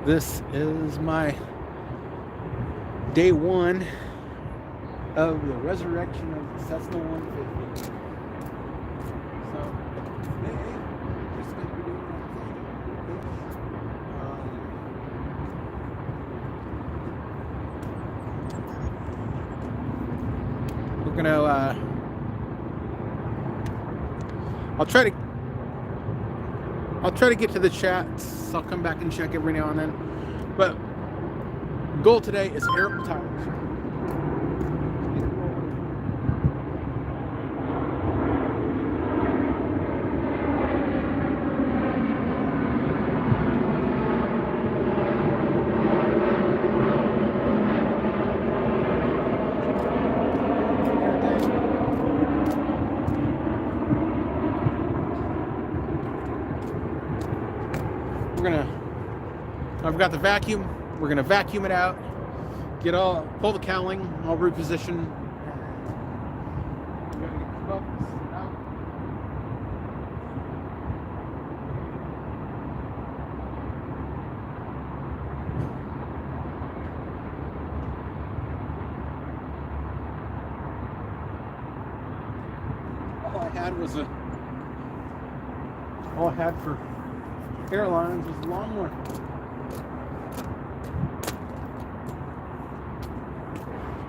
This is my day one of the resurrection of the Cessna 150. So today, we're just going to be doing we're going to, I'll try to get to the chats. I'll come back and check every now and then. But goal today is air up tires. I've got the vacuum. We're gonna vacuum it out, pull the cowling, I'll reposition. All I had for airlines was a lawnmower.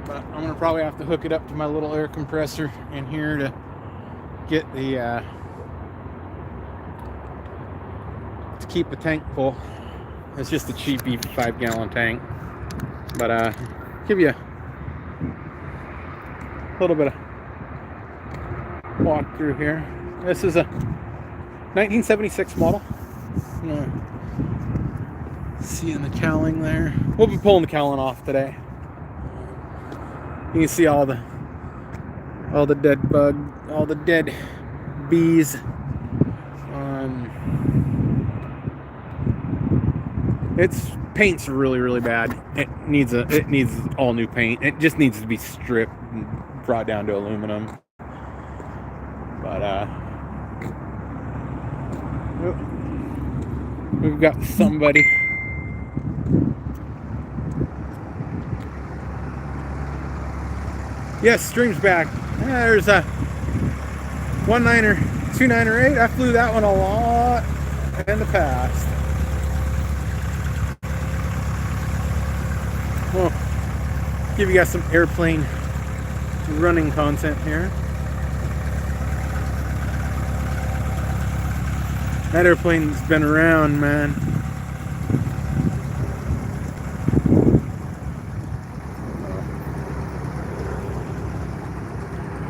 But I'm gonna probably have to hook it up to my little air compressor in here to get the to keep the tank full. It's just a cheapy 5-gallon tank, but give you a little bit of walk through here. This is a 1976 model. Seeing the cowling there. We'll be pulling the cowling off today. You can see all the dead bees. Its paint's really bad. It needs all new paint. It just needs to be stripped and brought down to aluminum. But we've got somebody. Yes, stream's back. There's a 19er, 29er 8. I flew that one a lot in the past. Well, give you guys some airplane running content here. That airplane's been around, man.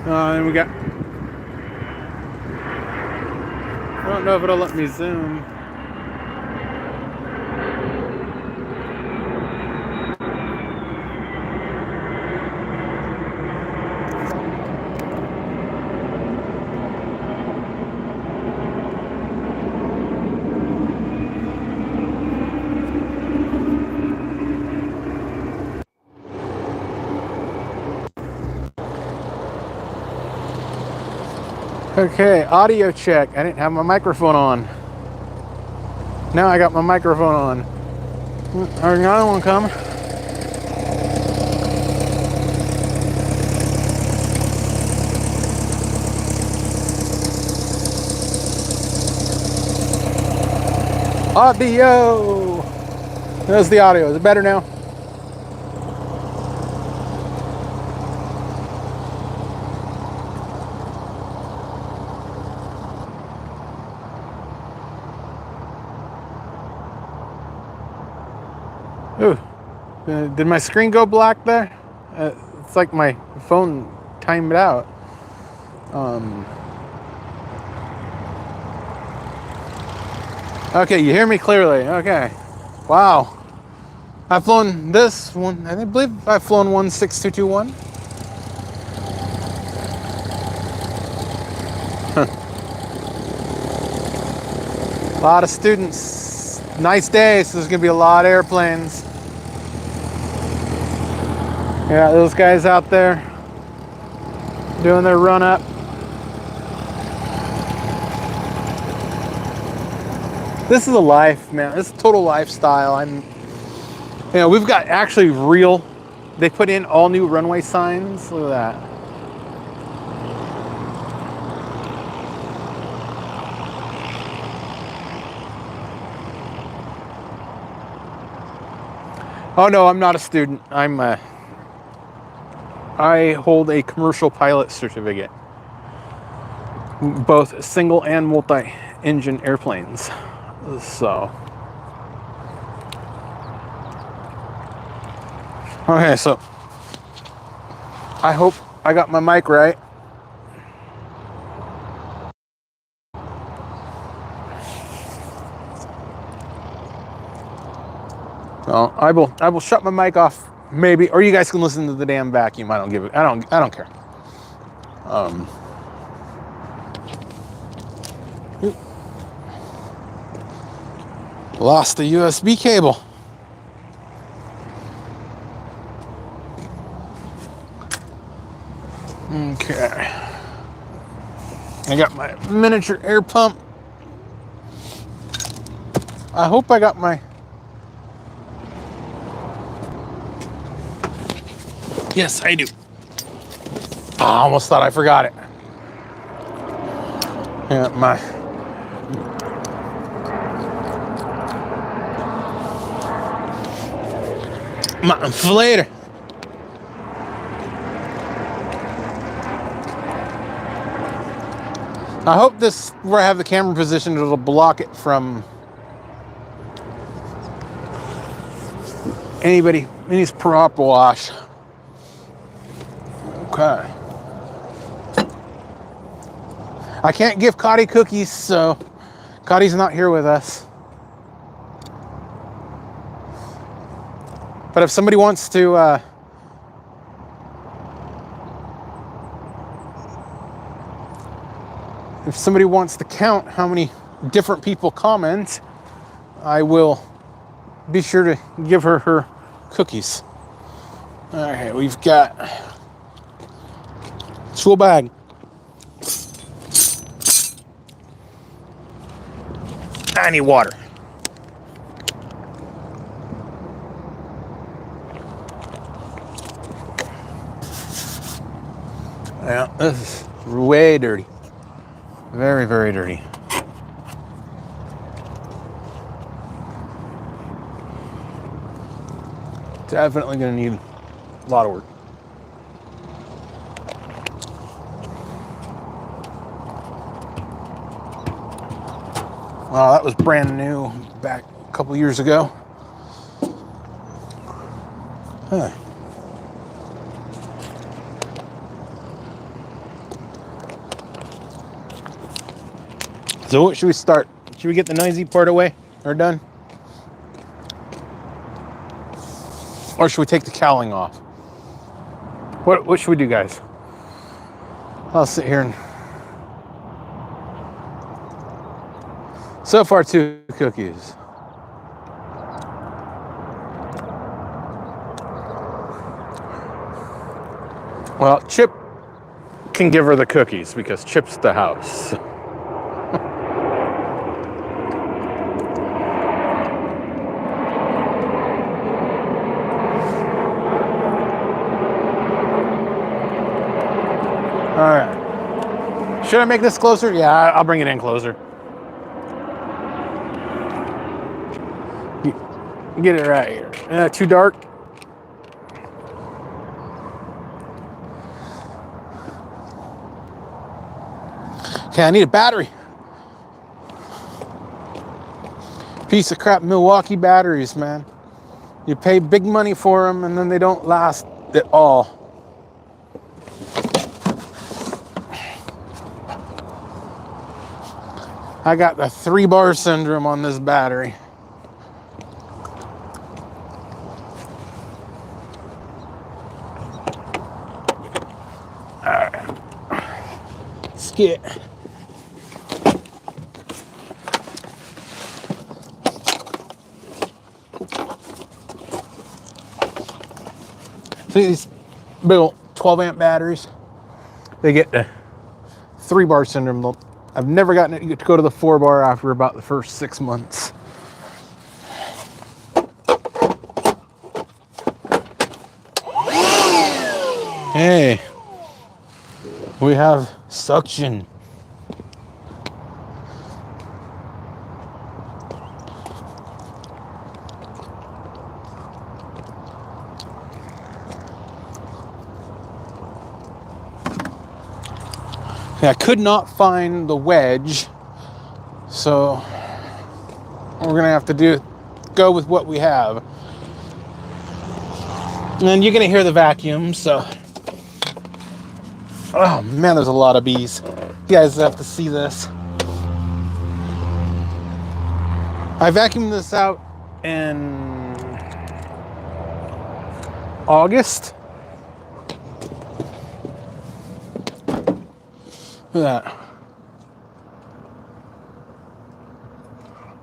And we got, I don't know if it'll let me zoom. Okay, audio check. I didn't have my microphone on. Now I got my microphone on. Another one coming. Audio. There's the audio. Is it better now? Ooh, did my screen go black there? It's like my phone timed it out. Okay, you hear me clearly. Okay. Wow. I've flown this one. I believe I've flown 16221. A lot of students. Nice day, so there's gonna be a lot of airplanes. Yeah, those guys out there doing their run up. This is a life, man. This is a total lifestyle. You know, we've got actually real, they put in all new runway signs. Look at that. Oh no, I'm not a student. I hold a commercial pilot certificate, both single and multi-engine airplanes. So, okay, so I hope I got my mic right. So I will shut my mic off maybe, or you guys can listen to the damn vacuum. I don't care. Lost the USB cable. Okay. I got my miniature air pump. I hope I got my... Yes, I do. I almost thought I forgot it. Yeah, my inflator. I hope this, where I have the camera positioned, it'll block it from anybody's prop wash. Okay. I can't give Cotty cookies, so Cotty's not here with us. But if somebody wants to count how many different people comment, I will be sure to give her her cookies. All right, we've got tool bag. I need water. Yeah, this is way dirty. Very, very dirty. Definitely gonna need a lot of work. Wow, that was brand new back a couple years ago. Huh. So what should we start? Should we get the noisy part away or done? Or should we take the cowling off? What should we do, guys? I'll sit here and... So far, 2 cookies. Well, Chip can give her the cookies because Chip's the house. All right. Should I make this closer? Yeah, I'll bring it in closer. Get it right here. Too dark? Okay, I need a battery. Piece of crap Milwaukee batteries, man. You pay big money for them and then they don't last at all. I got the 3-bar syndrome on this battery. All right. Let's get... See these big old 12-amp batteries? They get the 3-bar syndrome. I've never gotten it to go to the 4-bar after about the first 6 months. Hey, we have suction. I could not find the wedge, so we're gonna have to go with what we have. And you're gonna hear the vacuum, so. Oh man, there's a lot of bees. You guys have to see this. I vacuumed this out in August. Look at that.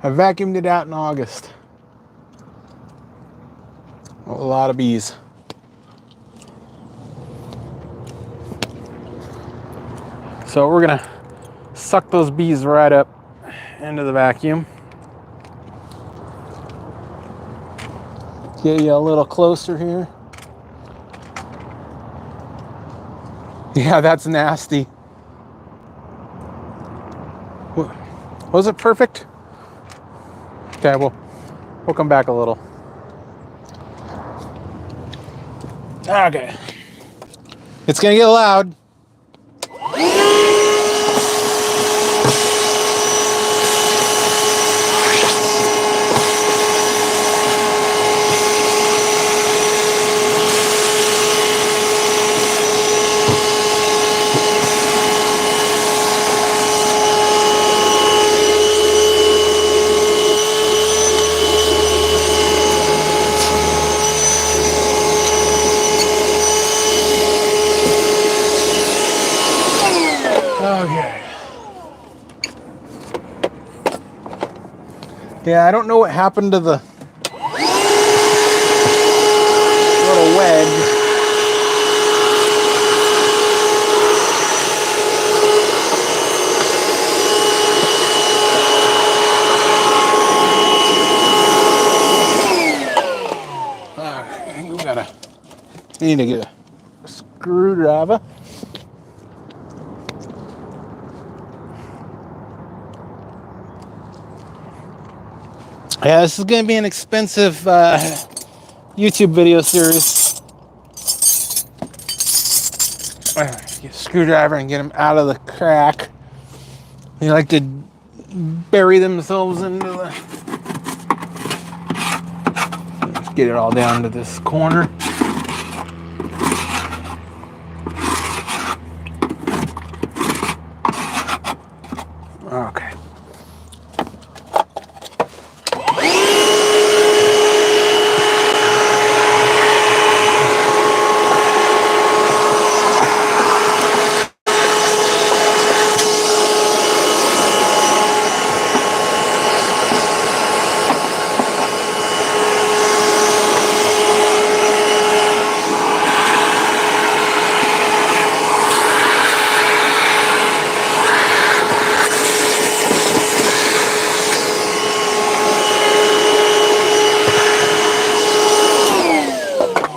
I vacuumed it out in August. A lot of bees. So we're gonna suck those bees right up into the vacuum. Get you a little closer here. Yeah, that's nasty. Was it perfect? Okay, we'll come back a little. Okay. It's gonna get loud. Okay. Yeah, I don't know what happened to the little wedge. We need to get a screwdriver. Yeah, this is going to be an expensive YouTube video series. Get a screwdriver and get them out of the crack. They like to bury themselves into the... Let's get it all down to this corner. Okay.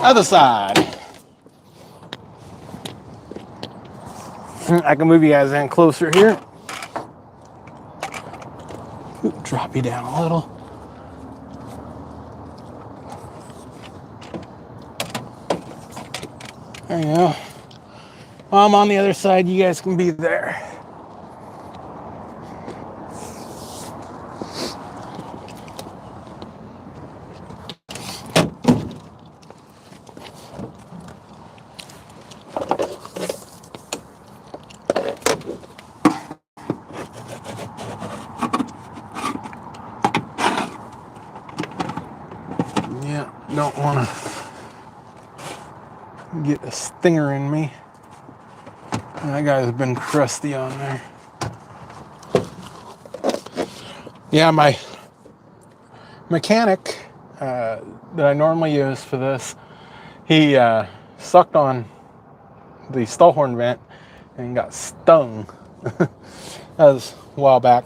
Other side. I can move you guys in closer here. Drop you down a little. There you go. While I'm on the other side, you guys can be there. Yeah, don't want to get a stinger in me. That guy's been crusty on there. Yeah, my mechanic that I normally use for this, he sucked on the stall horn vent and got stung. That was a while back.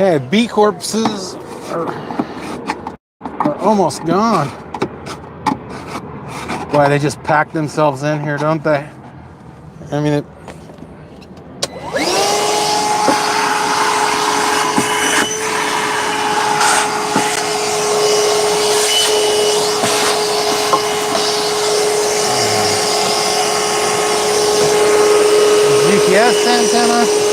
Okay, bee corpses are almost gone. Boy, they just pack themselves in here, don't they? I mean, GPS antenna.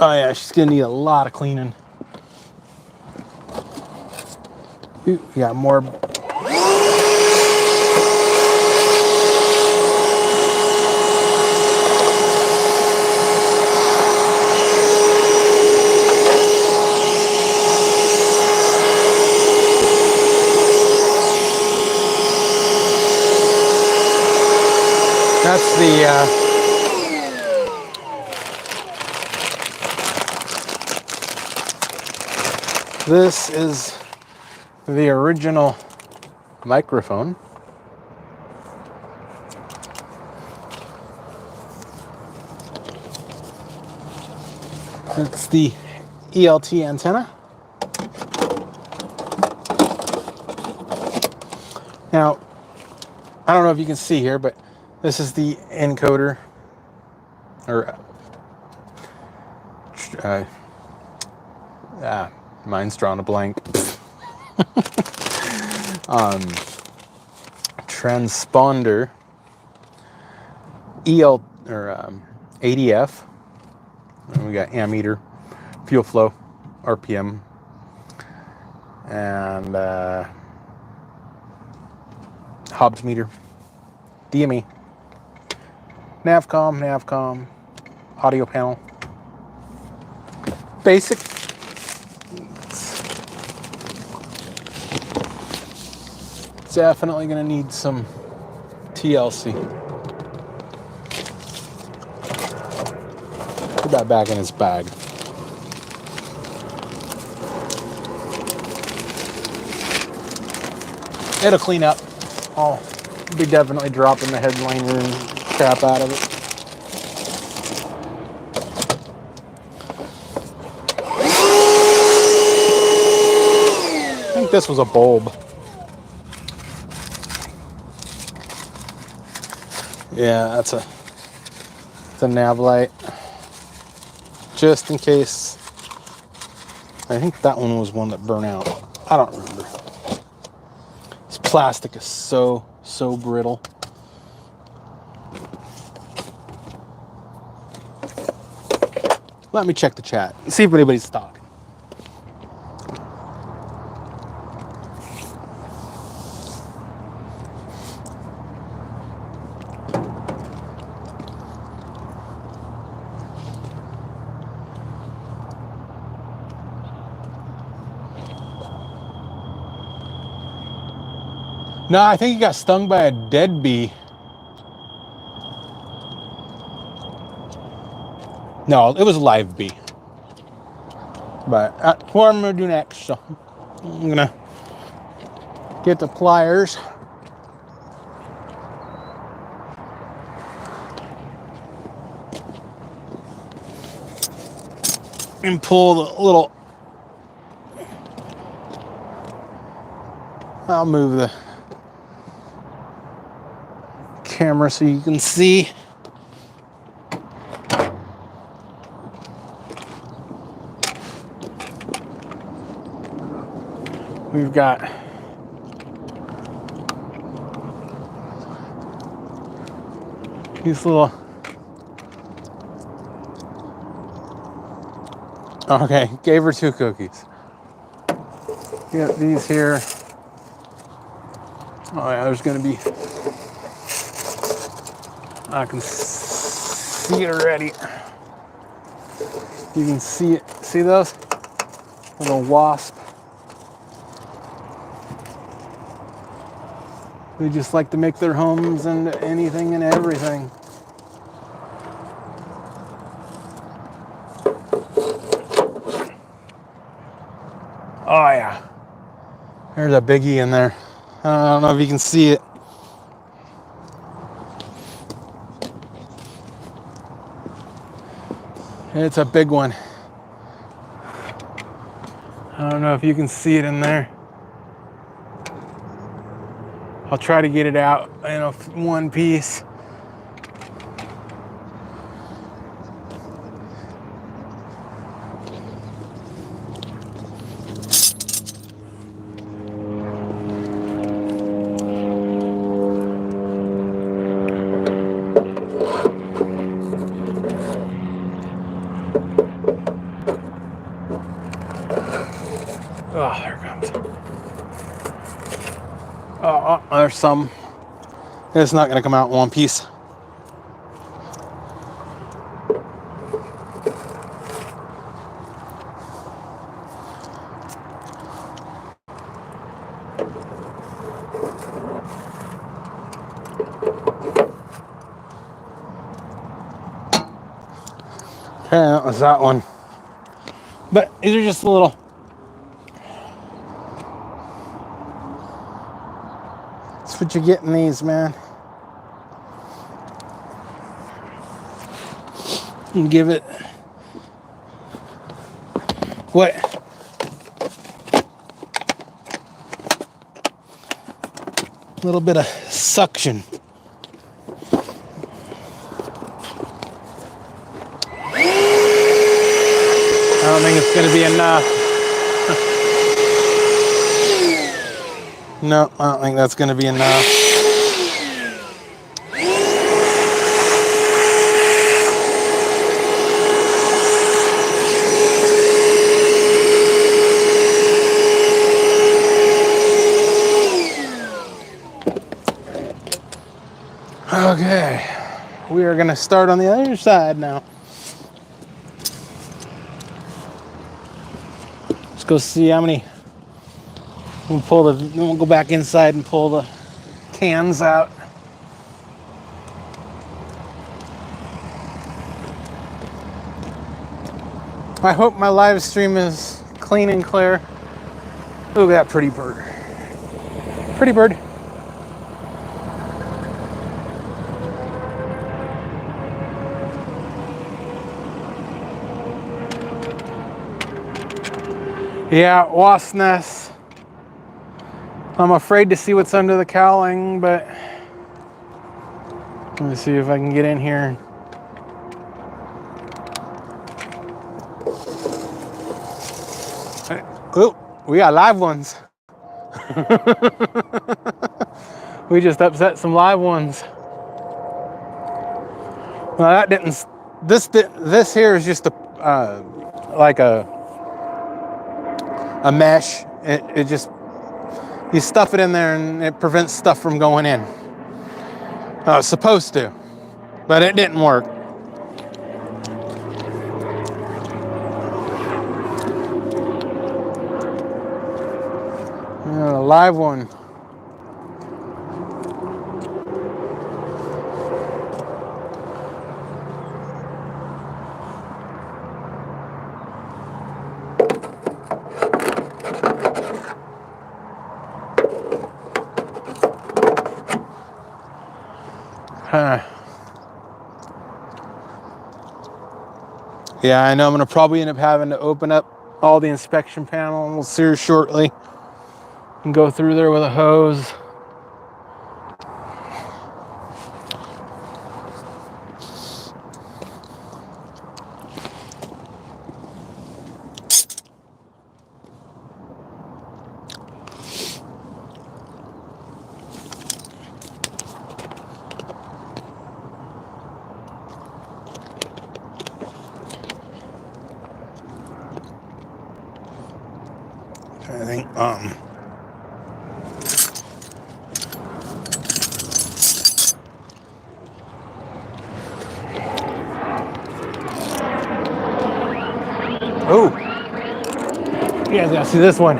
Oh yeah, she's gonna need a lot of cleaning. Ooh, we got more. That's the this is the original microphone. It's the ELT antenna. Now, I don't know if you can see here, but this is the encoder, or mine's drawn a blank. Transponder, EL or ADF. And we got ammeter, fuel flow, RPM, and Hobbs meter, DME, Navcom, audio panel. Basic. It's definitely going to need some TLC. Put that back in his bag. It'll clean up. I'll be definitely dropping the headliner and crap out of it. I think this was a bulb. Yeah, it's a nav light. Just in case. I think that one was one that burned out. I don't remember. This plastic is so brittle. Let me check the chat. See if anybody's talking. No, I think he got stung by a dead bee. No, it was a live bee. But what I'm going to do next, so I'm going to get the pliers. And pull the little... I'll move the camera so you can see. We've got these little... Okay, gave her 2 cookies. Get these here. Oh yeah, there's gonna be, I can see it already. You can see it. See those? Little wasp. They just like to make their homes into anything and everything. Oh yeah. There's a biggie in there. I don't know if you can see it. It's a big one. I don't know if you can see it in there. I'll try to get it out in one piece. Oh, there it comes. Oh, there's some. It's not going to come out in one piece. Okay, that was that one. But these are just a little. That's what you get in these, man. And give it what? A little bit of suction. I don't think it's going to be enough. No, I don't think that's going to be enough. Okay, we are going to start on the other side now. Let's go see how many. We'll go back inside and pull the cans out. I hope my live stream is clean and clear. Look at that pretty bird. Pretty bird. Yeah, wasp nest. I'm afraid to see what's under the cowling, but let me see if I can get in here. Oh, we got live ones. We just upset some live ones. Well, that didn't. This here is just like a mesh. It just, you stuff it in there and it prevents stuff from going in. It's supposed to, but it didn't work. A live one. Yeah, I know I'm going to probably end up having to open up all the inspection panels here shortly and go through there with a hose. I think Oh, you guys gotta see this one.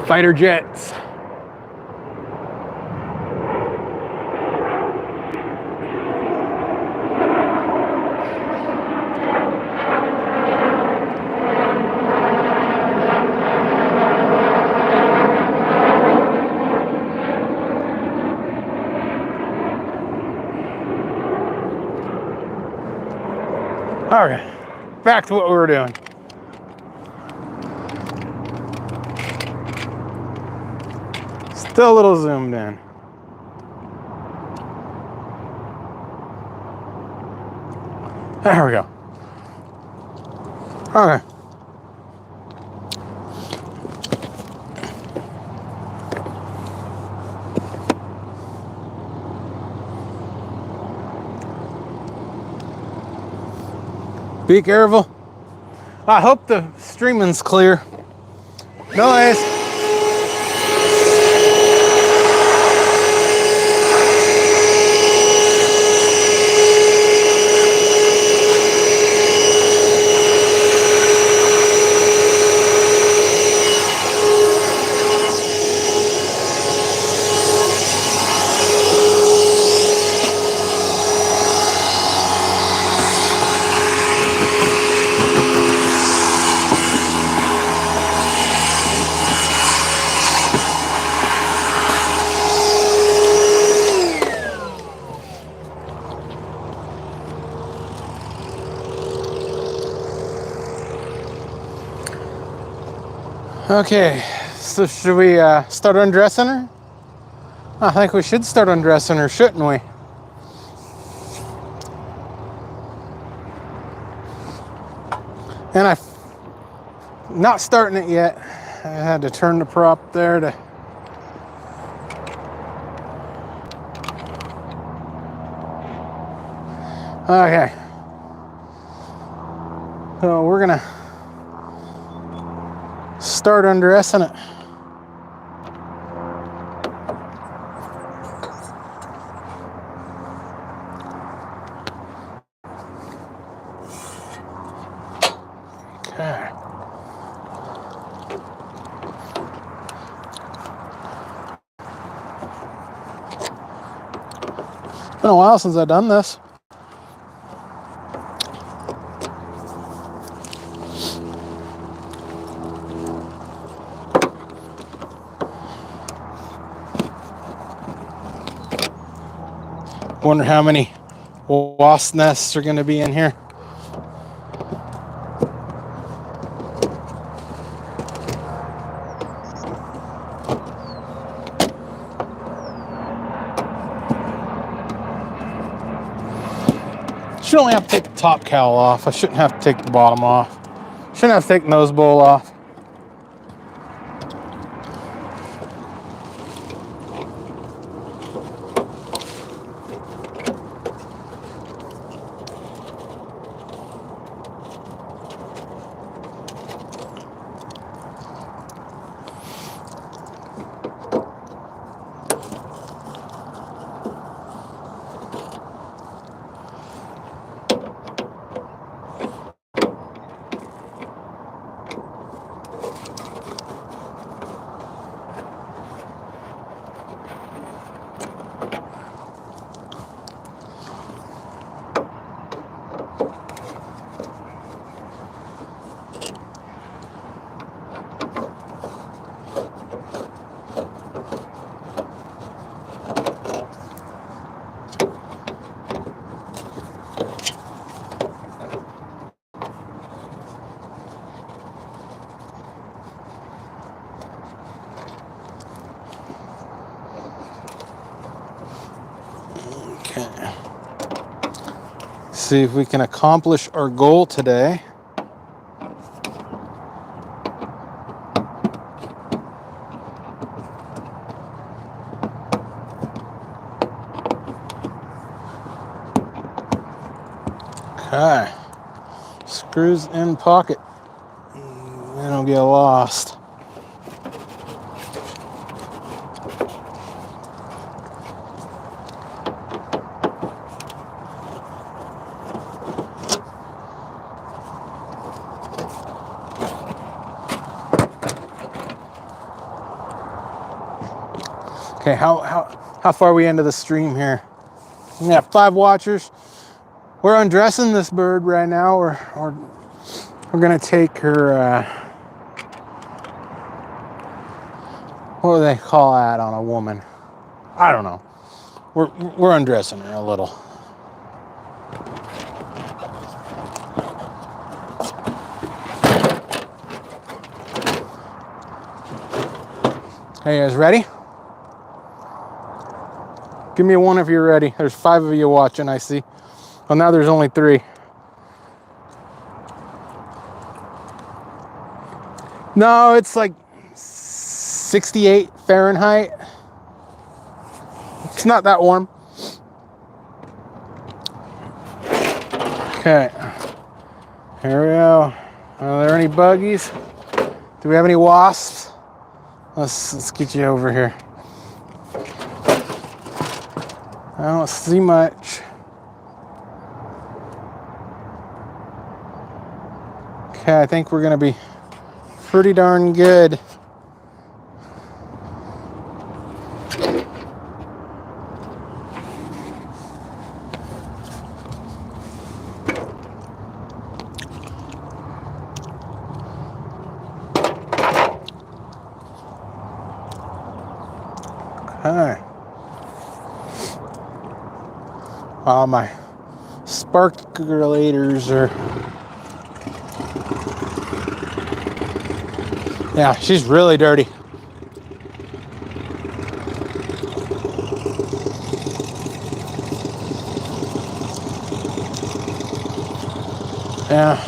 Fighter jets. Okay, back to what we were doing. Still a little zoomed in. There we go. Okay. Be careful. I hope the streaming's clear. Noise. Okay, so should we start undressing her? I think we should start undressing her, shouldn't we? And I'm not starting it yet. I had to turn the prop there to... Okay. So we're gonna start undressing it. Okay. It's been a while since I've done this. Wonder how many wasp nests are going to be in here. Should only have to take the top cowl off. I shouldn't have to take the bottom off. Shouldn't have to take the nose bowl off. Okay. See if we can accomplish our goal today. Okay. Screws in pocket. They don't get lost. Okay, how far are we into the stream here? We got 5 watchers. We're undressing this bird right now. We're gonna take her. What do they call that on a woman? I don't know. We're undressing her a little. Hey, you guys ready? Give me a 1 if you're ready. There's 5 of you watching, I see. Well, now there's only 3. No, it's like 68 Fahrenheit. It's not that warm. Okay. Here we go. Are there any buggies? Do we have any wasps? Let's get you over here. I don't see much. Okay, I think we're gonna be pretty darn good. Okay. All my sparkulators are. Yeah, she's really dirty. Yeah.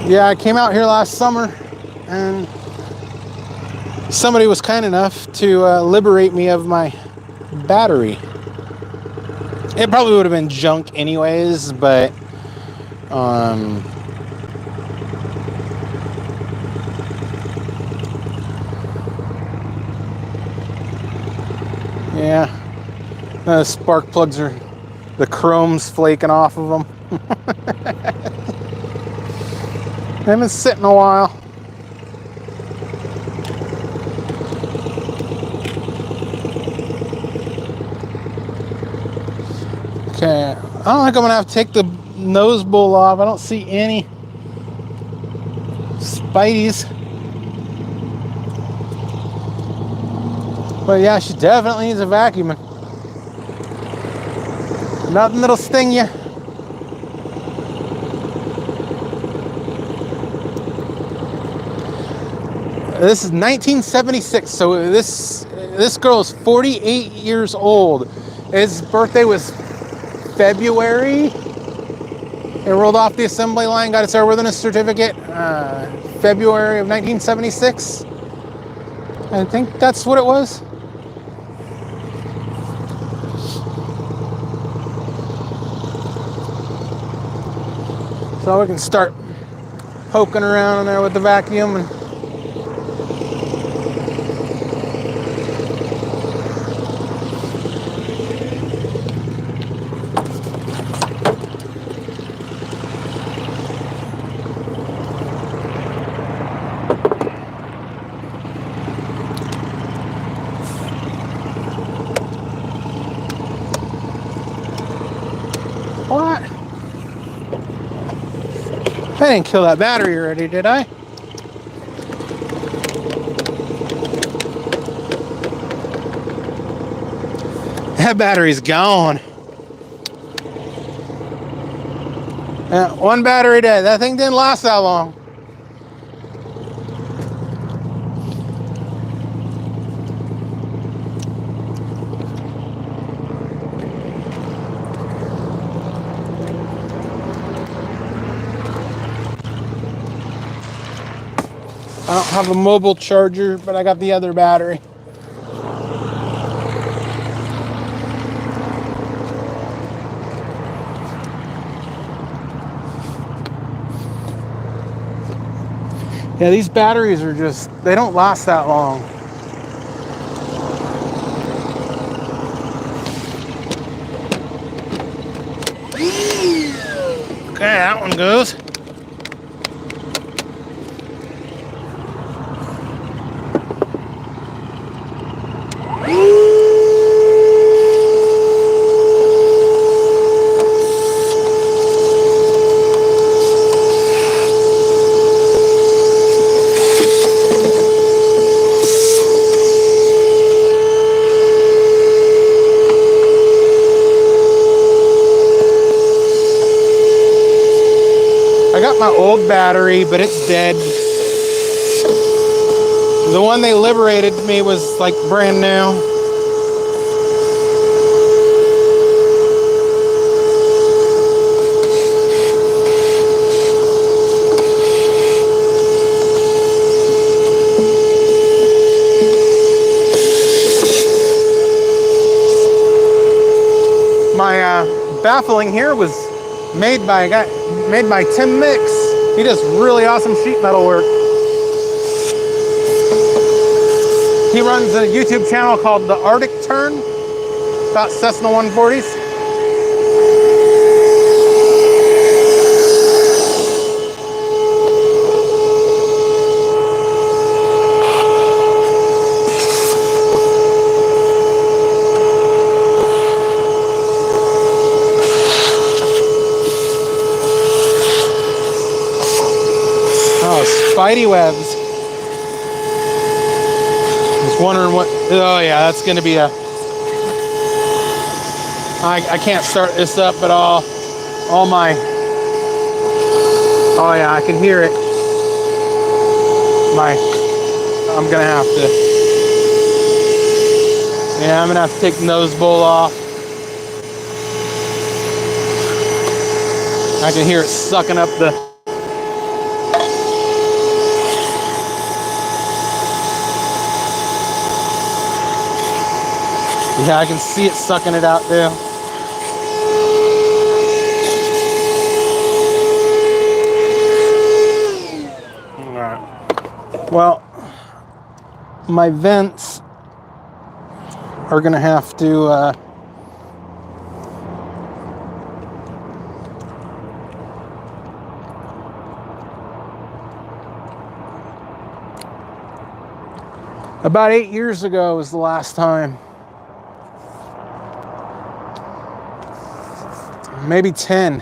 Yeah, I came out here last summer and somebody was kind enough to liberate me of my battery. It probably would have been junk anyways, but yeah, the spark plugs are, the chrome's flaking off of them. They've been sitting a while. Okay, I don't think I'm gonna have to take the nose bowl off. I don't see any spideys. But yeah, she definitely needs a vacuuming. Nothing that'll sting you. This is 1976, so this girl is 48 years old. His birthday was February. It rolled off the assembly line, got its airworthiness certificate February of 1976. I think that's what it was. So we can start poking around in there with the vacuum and what? I didn't kill that battery already, did I? That battery's gone. Yeah, 1 battery dead. That thing didn't last that long. I don't have a mobile charger, but I got the other battery. Yeah, these batteries are just, they don't last that long. Okay, that one goes. old battery, but it's dead. The one they liberated me was like brand new. My baffling here was made by Tim Mix. He does really awesome sheet metal work. He runs a YouTube channel called The Arctic Turn about Cessna 140s. Oh, spidey webs. Just wondering what. Oh yeah, that's gonna be a. I can't start this up at all. All my. Oh yeah, I can hear it. I'm gonna have to. Yeah, I'm gonna have to take the nose bowl off. I can hear it sucking up the. Yeah, I can see it sucking it out there. All right. Well, my vents are gonna have to about 8 years ago was the last time. Maybe 10.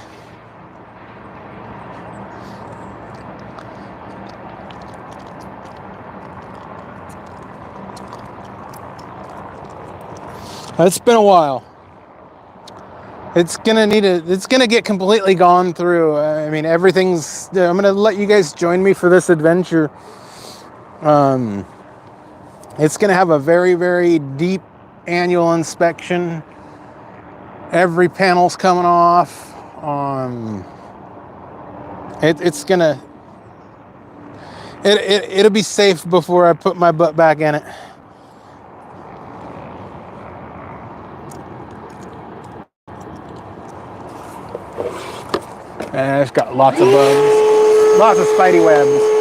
It's been a while. It's gonna get completely gone through. I mean, everything's. I'm gonna let you guys join me for this adventure. It's gonna have a very, very deep annual inspection. Every panel's coming off. It's gonna. It'll be safe before I put my butt back in it. And it's got lots of bugs, lots of spidey webs.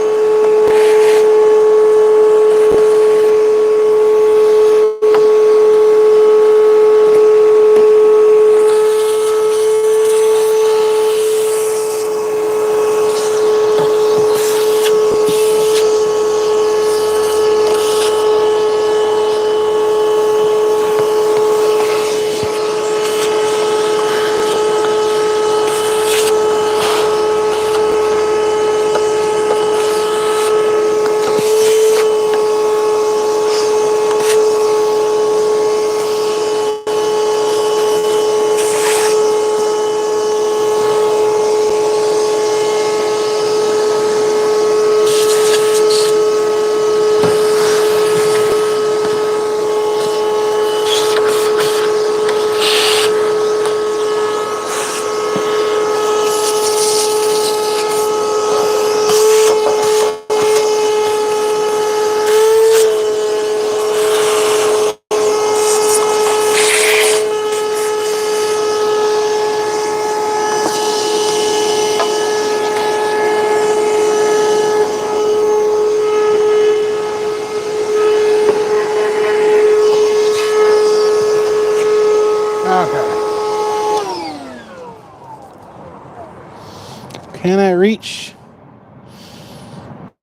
Can I reach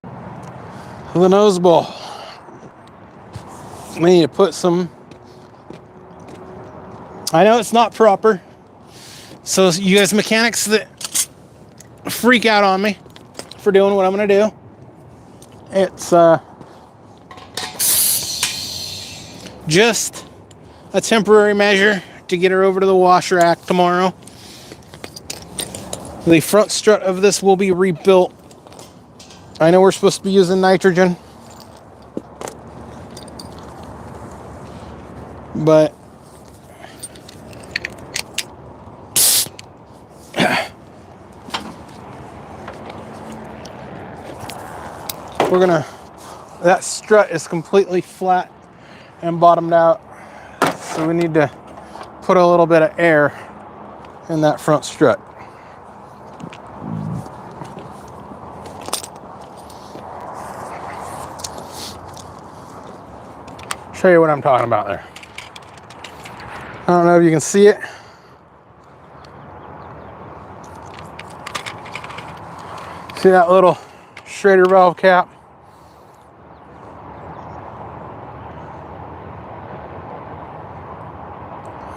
the nose bowl? We need to put some. I know it's not proper. So you guys mechanics that freak out on me for doing what I'm gonna do. It's just a temporary measure to get her over to the wash rack tomorrow. The front strut of this will be rebuilt I know we're supposed to be using nitrogen, but we're gonna, that strut is completely flat and bottomed out, so we need to put a little bit of air in that front strut. Show you what I'm talking about there. I don't know if you can see it. See that little Schrader valve cap?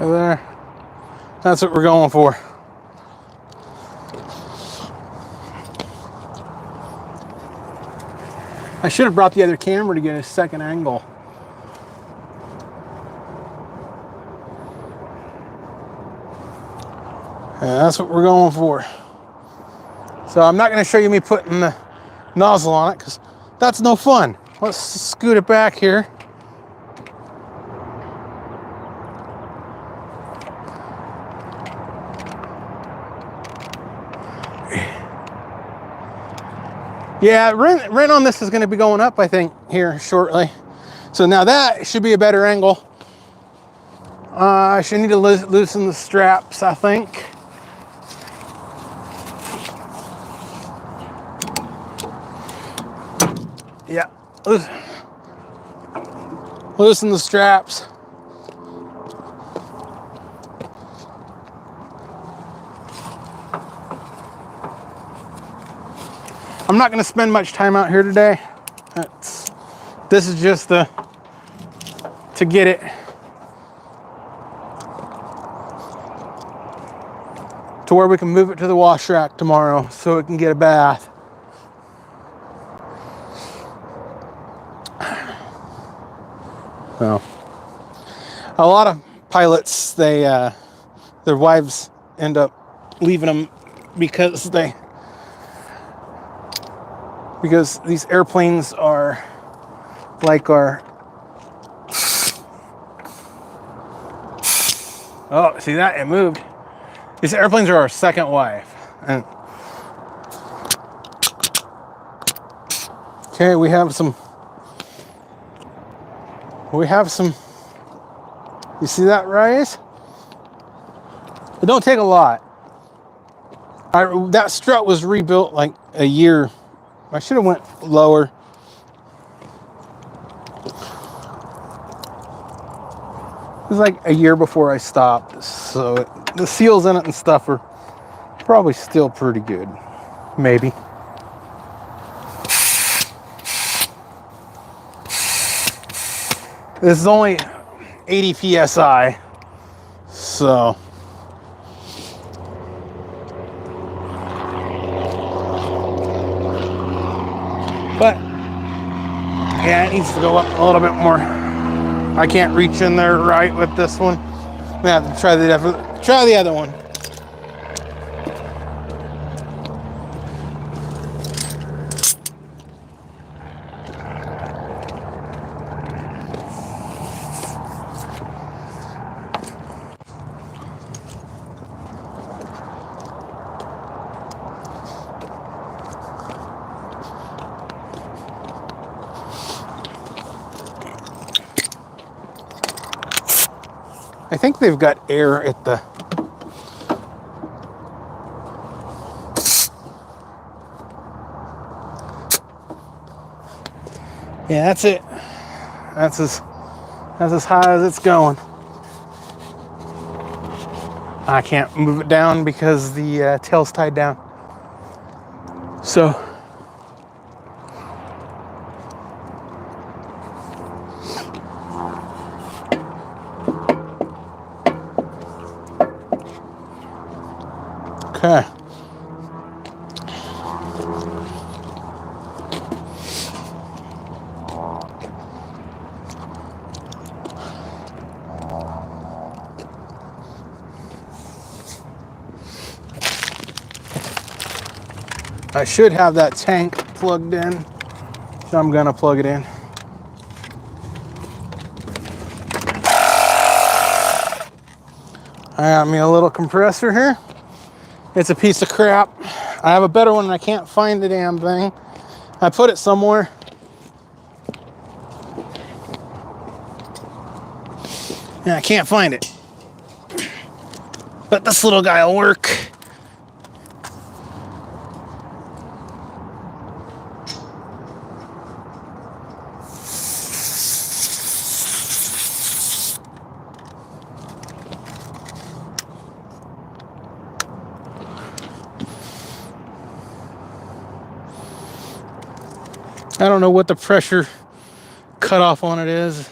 Right there. That's what we're going for. I should have brought the other camera to get a second angle. And that's what we're going for. So I'm not going to show you me putting the nozzle on it because that's no fun. Let's scoot it back here. Yeah, rent on this is going to be going up, I think, here shortly. So now that should be a better angle. I should need to loosen the straps, I think. Yeah, loosen the straps. I'm not going to spend much time out here today. This is just to get it to where we can move it to the wash rack tomorrow so it can get a bath. So, a lot of pilots, their wives end up leaving them because these airplanes are like our, oh, see that? It moved. These airplanes are our second wife. And okay, we have some, you see that rise? It don't take a lot. That strut was rebuilt like a year. I should have went lower. It was like a year before I stopped, so the seals in it and stuff are probably still pretty good. Maybe. This is only 80 psi, so but yeah, it needs to go up a little bit more. I can't reach in there right with this one. I'm gonna have to try the other one. I think they've got air at the, yeah, that's it. That's as high as it's going. I can't move it down because the tail's tied down. So okay. I should have that tank plugged in. So I'm gonna plug it in. I got me a little compressor here. It's a piece of crap. I have a better one and I can't find the damn thing. I put it somewhere. And I can't find it. But this little guy will work. I don't know what the pressure cutoff on it is.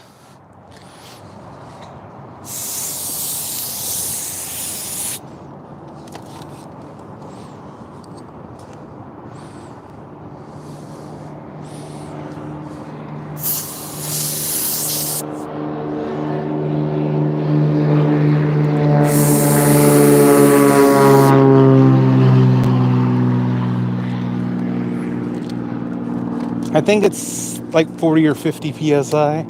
I think it's like 40 or 50 psi.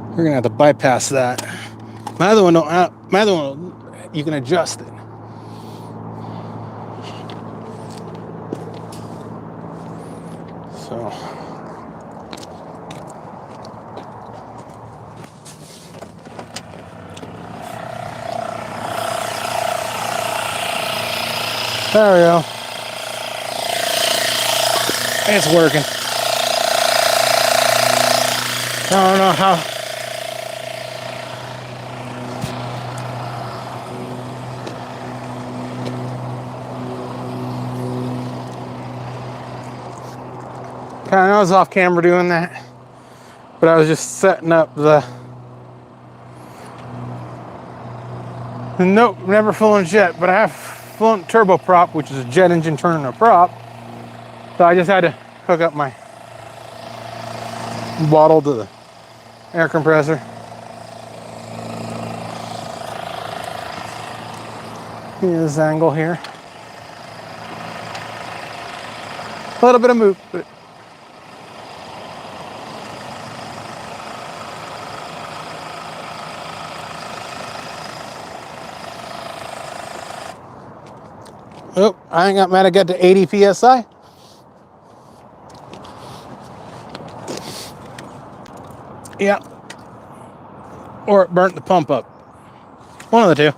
We're gonna have to bypass that. My other one, you can adjust it. So. There we go. It's working. I don't know how. I was off camera doing that, but I was just setting up the. Nope, never flown jet, but I have flown turboprop, which is a jet engine turning a prop. So I just had to hook up my bottle to the air compressor. This angle here. A little bit of move, but oh, I ain't got mad. I got to 80 psi. Yeah. Or it burnt the pump up. One of the two.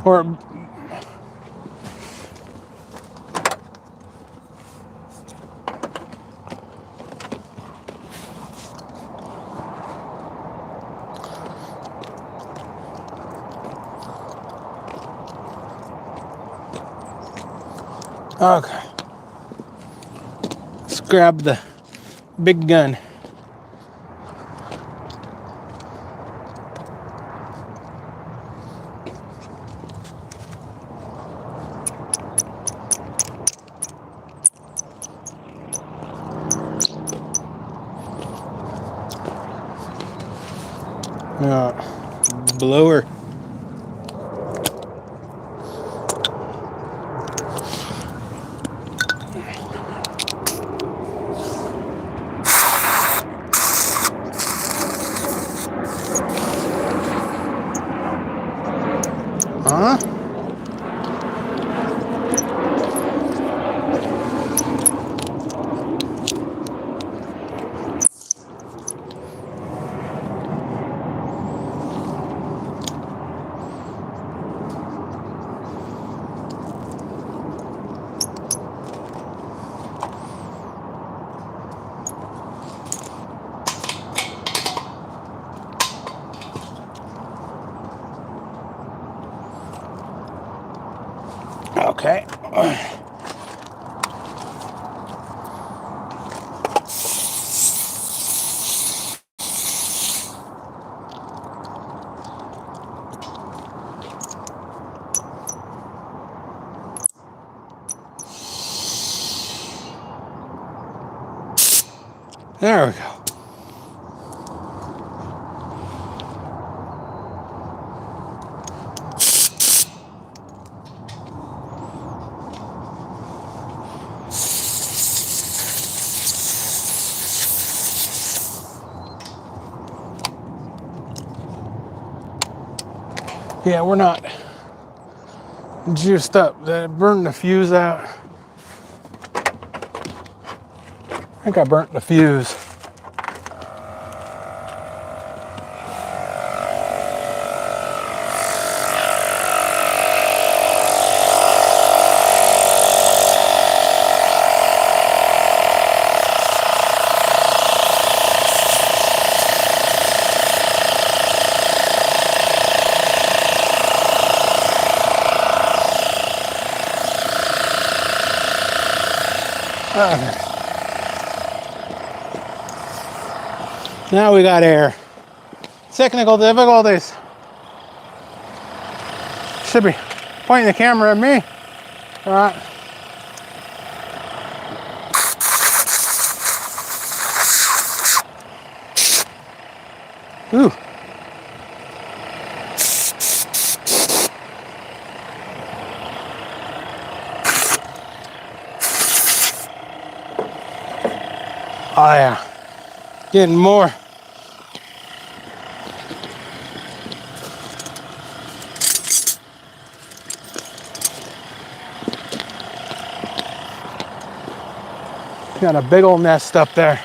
Or okay. Let's grab the big gun. Blower. Huh? Okay. There we go. Yeah, we're not juiced up. That burned the fuse out. I think I burnt the fuse. Now we got air. Technical difficulties. Should be pointing the camera at me. All right. Ooh. Oh yeah. Getting more. Got a big old nest up there.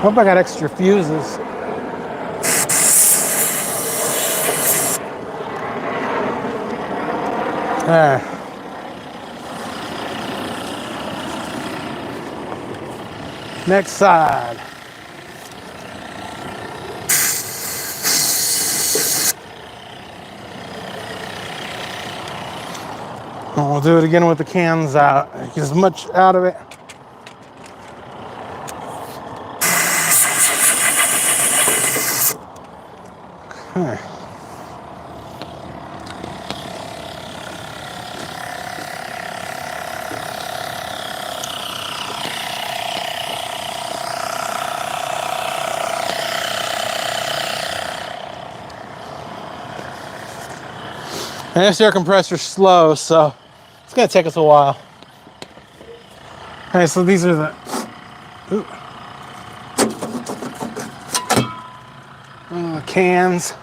Hope I got extra fuses. Next side. And we'll do it again with the cans out. Get as much out of it. Okay. And this air compressor's slow, so it's gonna take us a while. Okay, so these are the cans.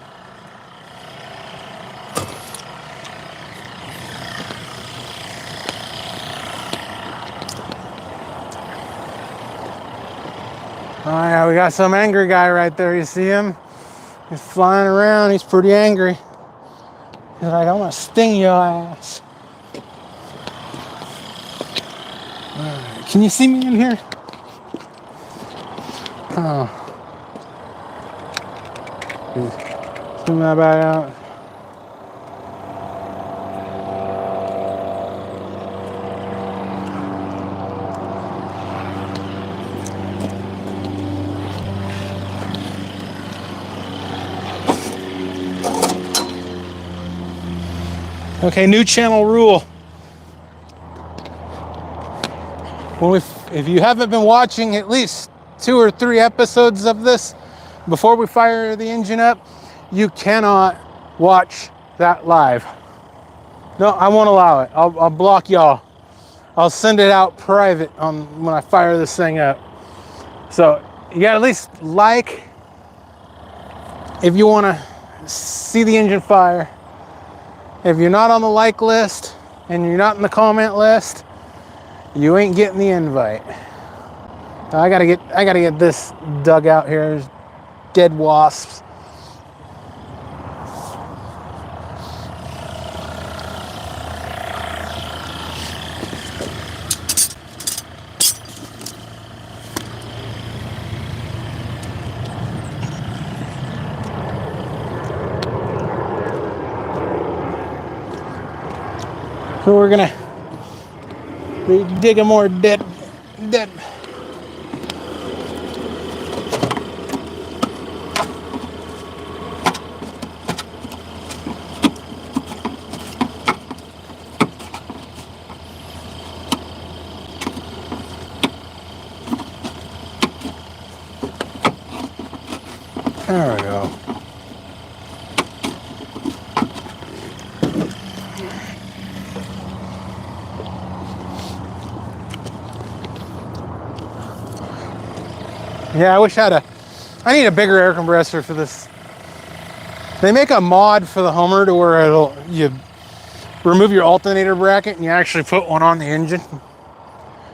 Oh yeah, we got some angry guy right there. You see him? He's flying around. He's pretty angry. He's like, I'm gonna sting your ass. Right. Can you see me in here? Oh. Zoom that back out. Okay, new channel rule. If you haven't been watching at least 2 or 3 episodes of this before we fire the engine up, you cannot watch that live. No, I won't allow it. I'll block y'all. I'll send it out private when I fire this thing up. So you gotta at least like if you want to see the engine fire. If you're not on the like list and you're not in the comment list, you ain't getting the invite. I gotta get this dug out here. There's dead wasps. So we're gonna be digging more dead. There we go. Yeah, I wish I need a bigger air compressor for this. They make a mod for the Hummer to where you remove your alternator bracket and you actually put one on the engine.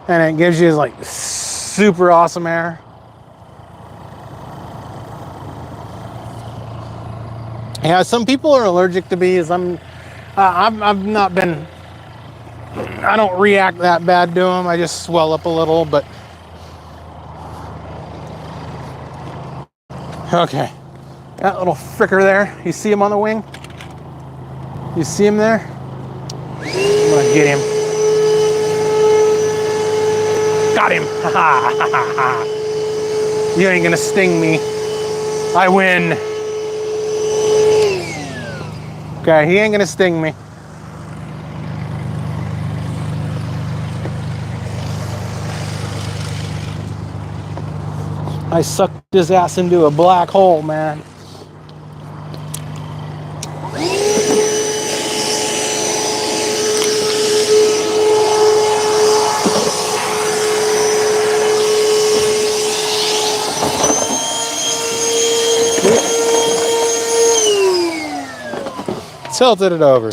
And it gives you like super awesome air. Yeah, some people are allergic to bees. I've not been, I don't react that bad to them. I just swell up a little, but. Okay, that little fricker there, you see him on the wing? You see him there? I'm gonna get him. Got him. You ain't gonna sting me. I win. Okay, he ain't gonna sting me. I sucked his ass into a black hole, man. Tilted it over.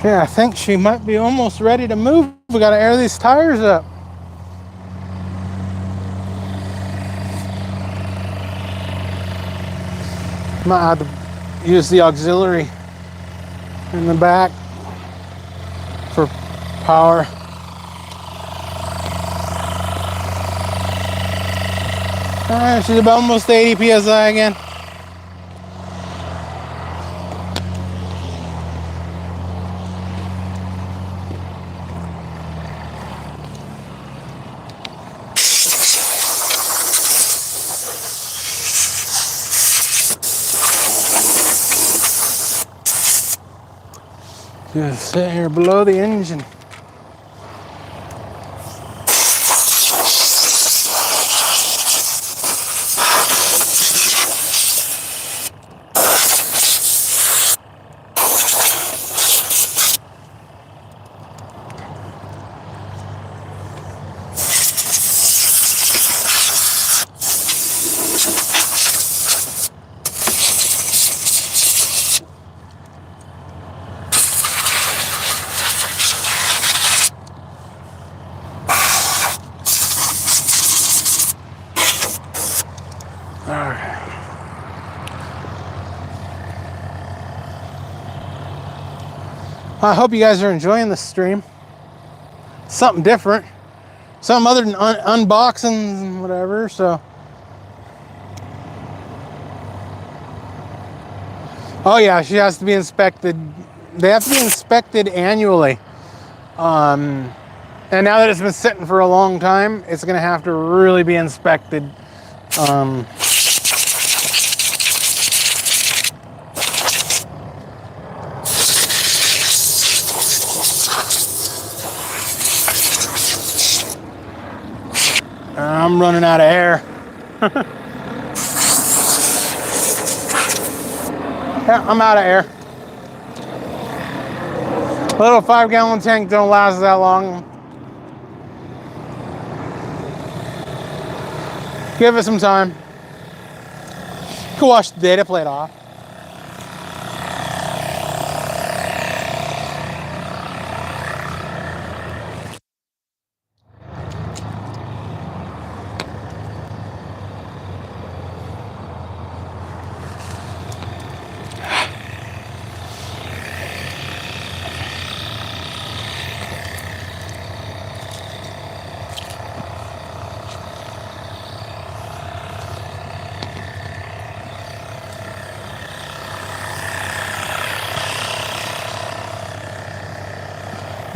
Yeah, I think she might be almost ready to move. We gotta air these tires up. Might have to use the auxiliary in the back for power. She's about almost 80 psi again. Just sit here below the engine. I hope you guys are enjoying this stream. Something different. Something other than unboxings and whatever, so. Oh yeah, she has to be inspected. They have to be inspected annually. And now that it's been sitting for a long time, it's gonna have to really be inspected. I'm running out of air. Yeah, I'm out of air. A little 5-gallon tank don't last that long. Give it some time. You can wash the data plate off.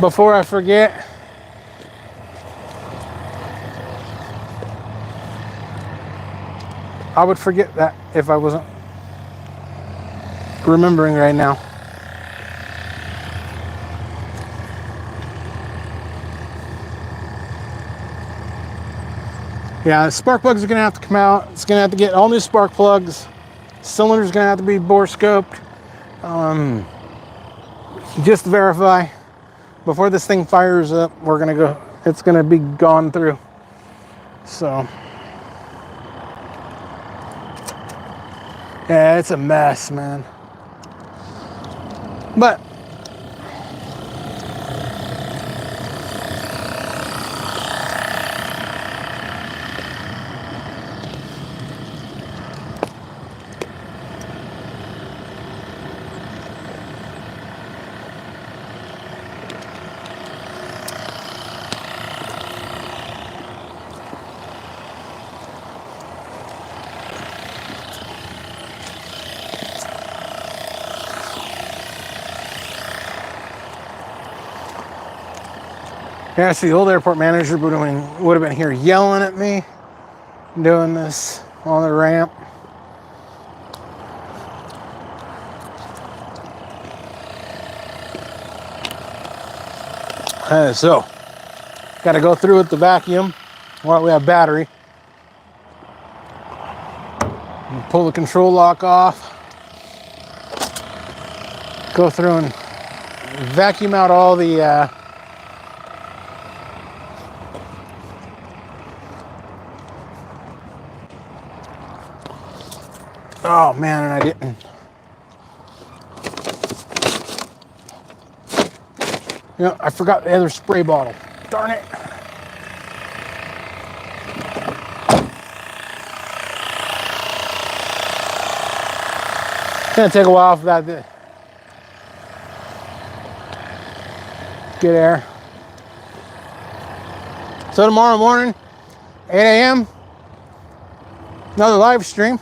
before I forget, I would forget that if I wasn't remembering right now. Yeah, the spark plugs are gonna have to come out. It's gonna have to get all new spark plugs. Cylinder's gonna have to be bore scoped. Just to verify. Before this thing fires up, we're gonna go, it's gonna be gone through. So, yeah, it's a mess, man. But, yeah, see, the old airport manager would have been here yelling at me doing this on the ramp. So, got to go through with the vacuum while we have battery. Pull the control lock off. Go through and vacuum out all the oh man, and I didn't. You know, I forgot the other spray bottle. Darn it. It's gonna take a while for that to get air. So tomorrow morning, 8 a.m., another live stream.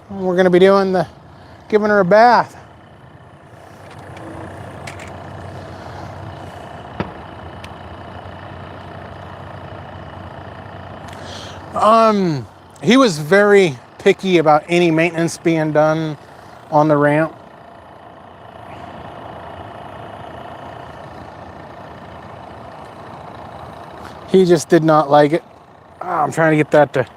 We're gonna be doing giving her a bath. He was very picky about any maintenance being done on the ramp. He just did not like it. Oh, I'm trying to get that to...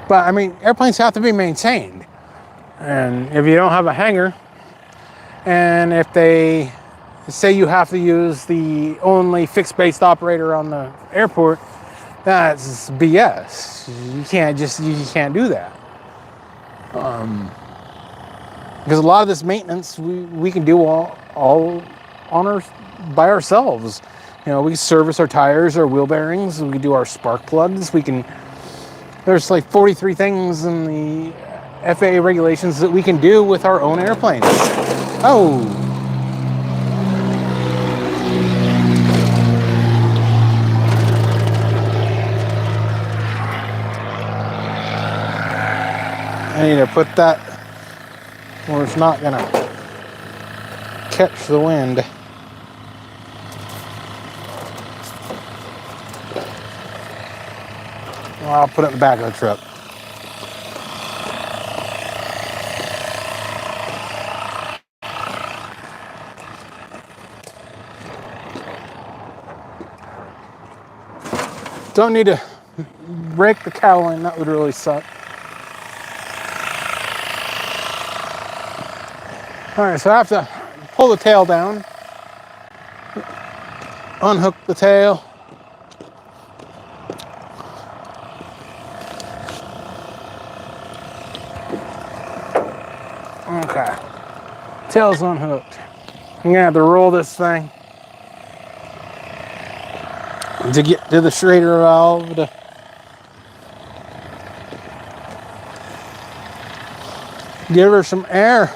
But, I mean, airplanes have to be maintained. And if you don't have a hangar, and if they say you have to use the only fixed-based operator on the airport, that's BS. You can't do that. Because a lot of this maintenance we can do all on by ourselves. You know, we can service our tires, our wheel bearings, we can do our spark plugs, there's like 43 things in the FAA regulations that we can do with our own airplanes. Oh. I need to put that where it's not gonna catch the wind. I'll put it in the back of the truck. Don't need to break the cowling, that would really suck. All right, so I have to pull the tail down, unhook the tail. Okay, tail's unhooked. I'm gonna have to roll this thing to get to the Schrader valve to give her some air.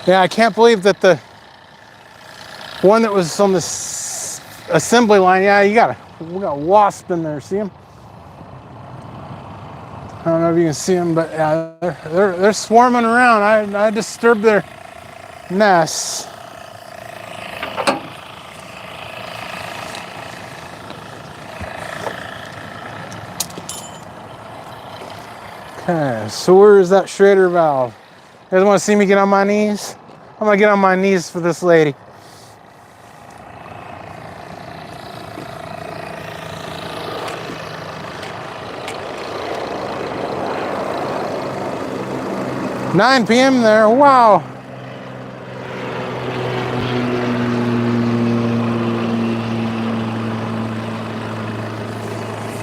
Yeah, I can't believe that the one that was on this assembly line, yeah, we got a wasp in there, see him? I don't know if you can see them, but yeah, they're swarming around. I disturbed their nests. Okay, so where is that Schrader valve? You guys want to see me get on my knees? I'm gonna get on my knees for this lady. $9 p.m. there, wow.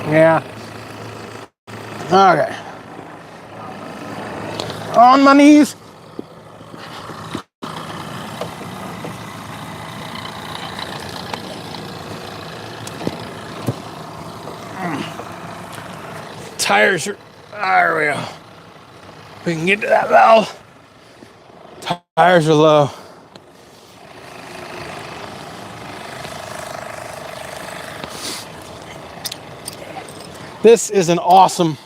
Yeah. Okay. On my knees. Tires are, there we go. We can get to that valve. Tires are low. This is an awesome.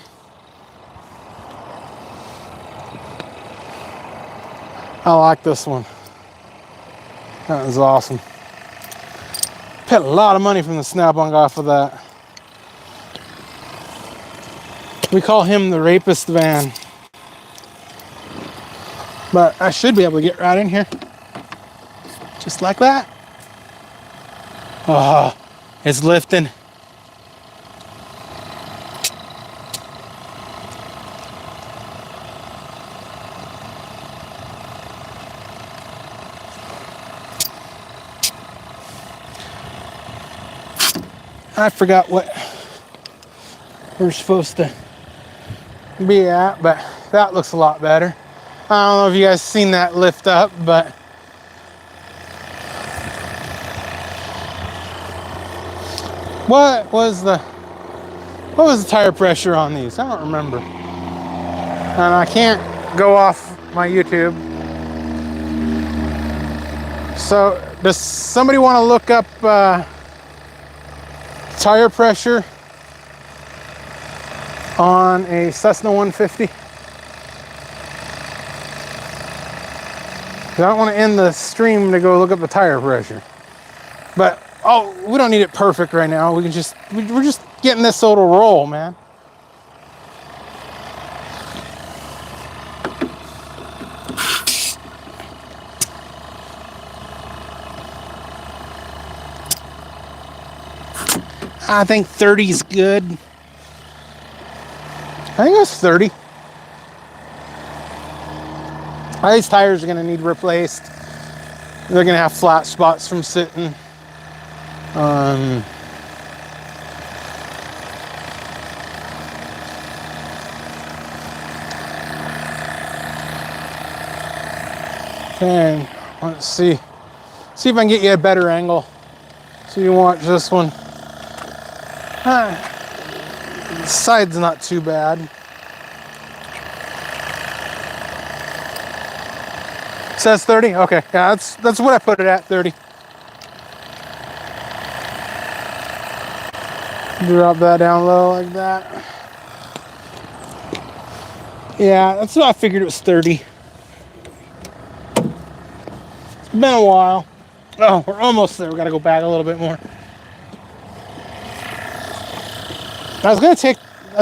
I like this one. That was awesome. Paid a lot of money from the Snap-on guy for that. We call him the rapist van. But I should be able to get right in here. Just like that. Oh, it's lifting. I forgot what we're supposed to be at, but that looks a lot better. I don't know if you guys seen that lift up, but what was the tire pressure on these? I don't remember. And I can't go off my YouTube. So does somebody want to look up tire pressure on a Cessna 150? I don't want to end the stream to go look up the tire pressure. But oh, we don't need it perfect right now. We're just getting this so it'll roll, man. I think 30 is good. I think it's 30. These tires are going to need replaced. They're going to have flat spots from sitting. And let's see if I can get you a better angle so you can watch this one. The side's not too bad. It says 30? Okay, yeah, that's what I put it at, 30. Drop that down low like that. Yeah, that's what I figured it was 30. It's been a while. Oh, we're almost there. We gotta go back a little bit more. I was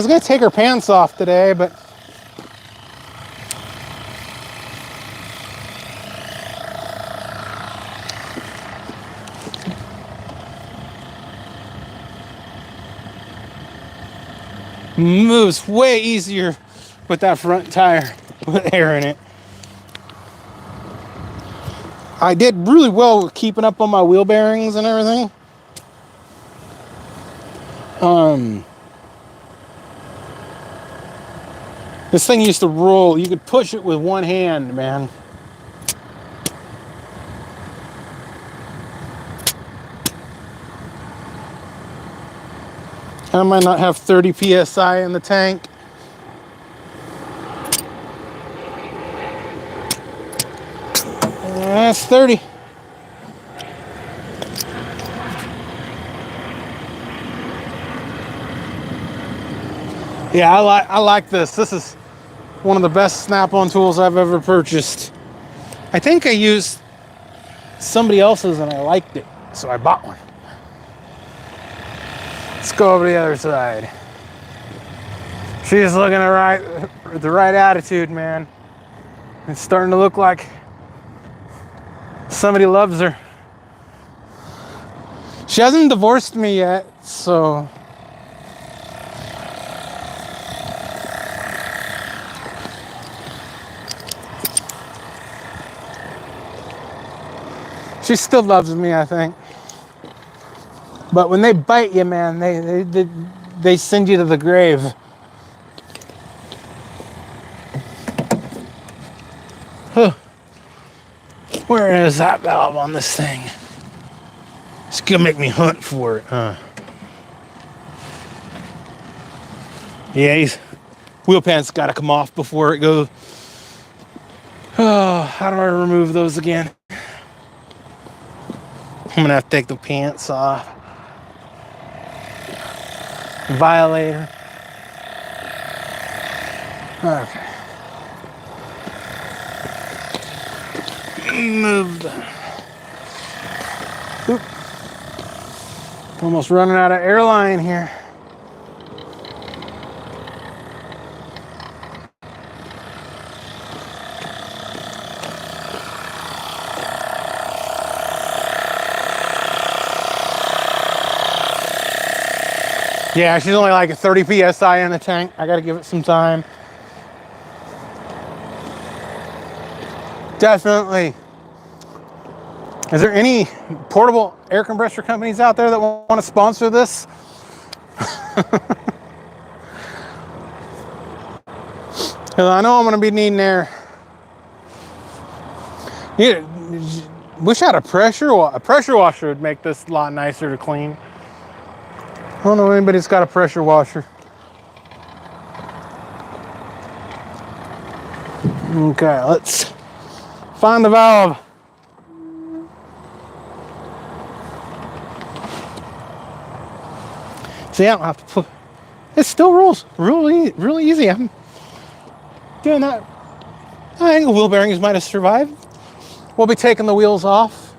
gonna take her pants off today, but moves way easier with that front tire with air in it. I did really well with keeping up on my wheel bearings and everything. This thing used to roll. You could push it with one hand, man. I might not have 30 PSI in the tank. That's 30. Yeah, I like this. This is one of the best snap-on tools I've ever purchased. I think I used somebody else's and I liked it, so I bought one. Let's go over to the other side. She's looking the right attitude, man. It's starting to look like somebody loves her. She hasn't divorced me yet, so. She still loves me, I think. But when they bite you, man, they send you to the grave. Huh. Where is that valve on this thing? It's gonna make me hunt for it, huh? Yeah, wheel pan's gotta come off before it goes. Oh, how do I remove those again? I'm gonna have to take the pants off. Violator. Okay. Move that. Oop. Almost running out of airline here. Yeah, she's only like a 30 PSI in the tank. I gotta give it some time. Definitely. Is there any portable air compressor companies out there that want to sponsor this? Because I know I'm going to be needing air. Yeah, wish I had a pressure washer would make this a lot nicer to clean. I don't know if anybody's got a pressure washer. Okay, let's find the valve. See, I don't have to put. It still rolls really easy. I'm doing that. I think the wheel bearings might have survived. We'll be taking the wheels off,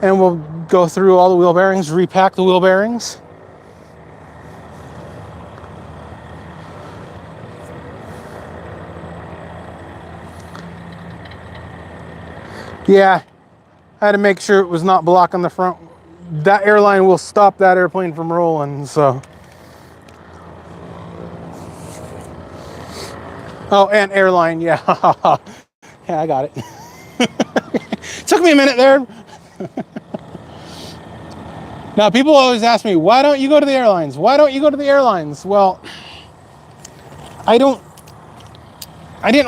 and we'll go through all the wheel bearings, repack the wheel bearings. Yeah, I had to make sure it was not blocking the front. That airline will stop that airplane from rolling, so. Oh, and airline, yeah. Yeah, I got it. Took me a minute there. Now, people always ask me, why don't you go to the airlines? Why don't you go to the airlines? Well, I didn't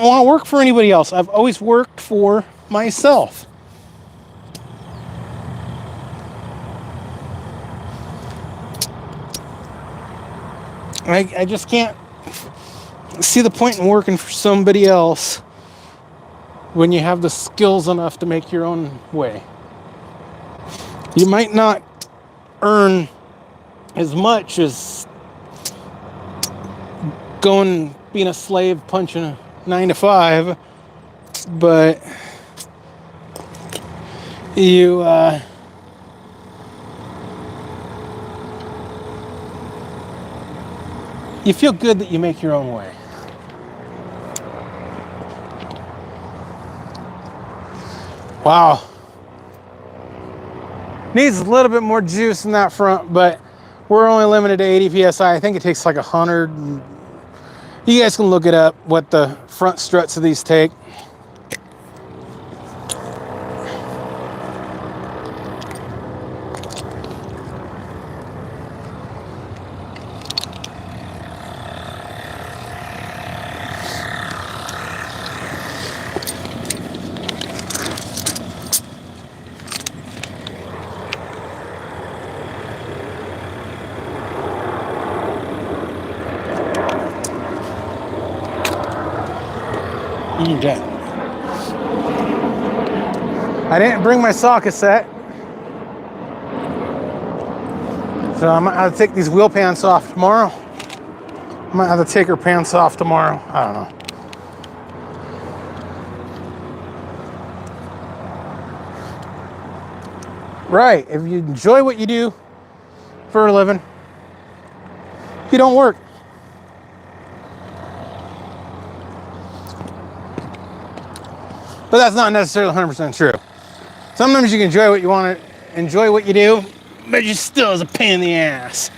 want to work for anybody else. I've always worked for myself. I just can't see the point in working for somebody else when you have the skills enough to make your own way. You might not earn as much as being a slave punching a 9 to 5, but you feel good that you make your own way. Wow. Needs a little bit more juice in that front, but we're only limited to 80 PSI. I think it takes like 100. You guys can look it up, what the front struts of these take. Okay. I didn't bring my socket set. So I might have to take these wheel pants off tomorrow. I might have to take her pants off tomorrow. I don't know. Right, if you enjoy what you do for a living, you don't work. But that's not necessarily 100% true. Sometimes you can enjoy what you want to enjoy what you do, but you still is a pain in the ass.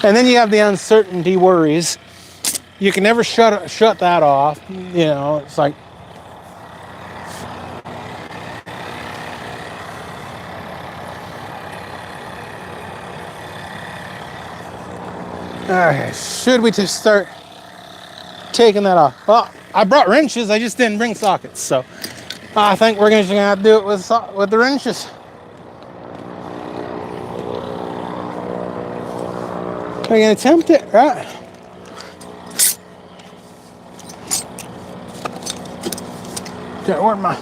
And then you have the uncertainty worries. You can never shut that off. You know, it's like, okay, should we just start taking that off? Well, I brought wrenches, I just didn't bring sockets, so I think we're just gonna have to do it with the wrenches. We're gonna attempt it, right? Okay, where'd my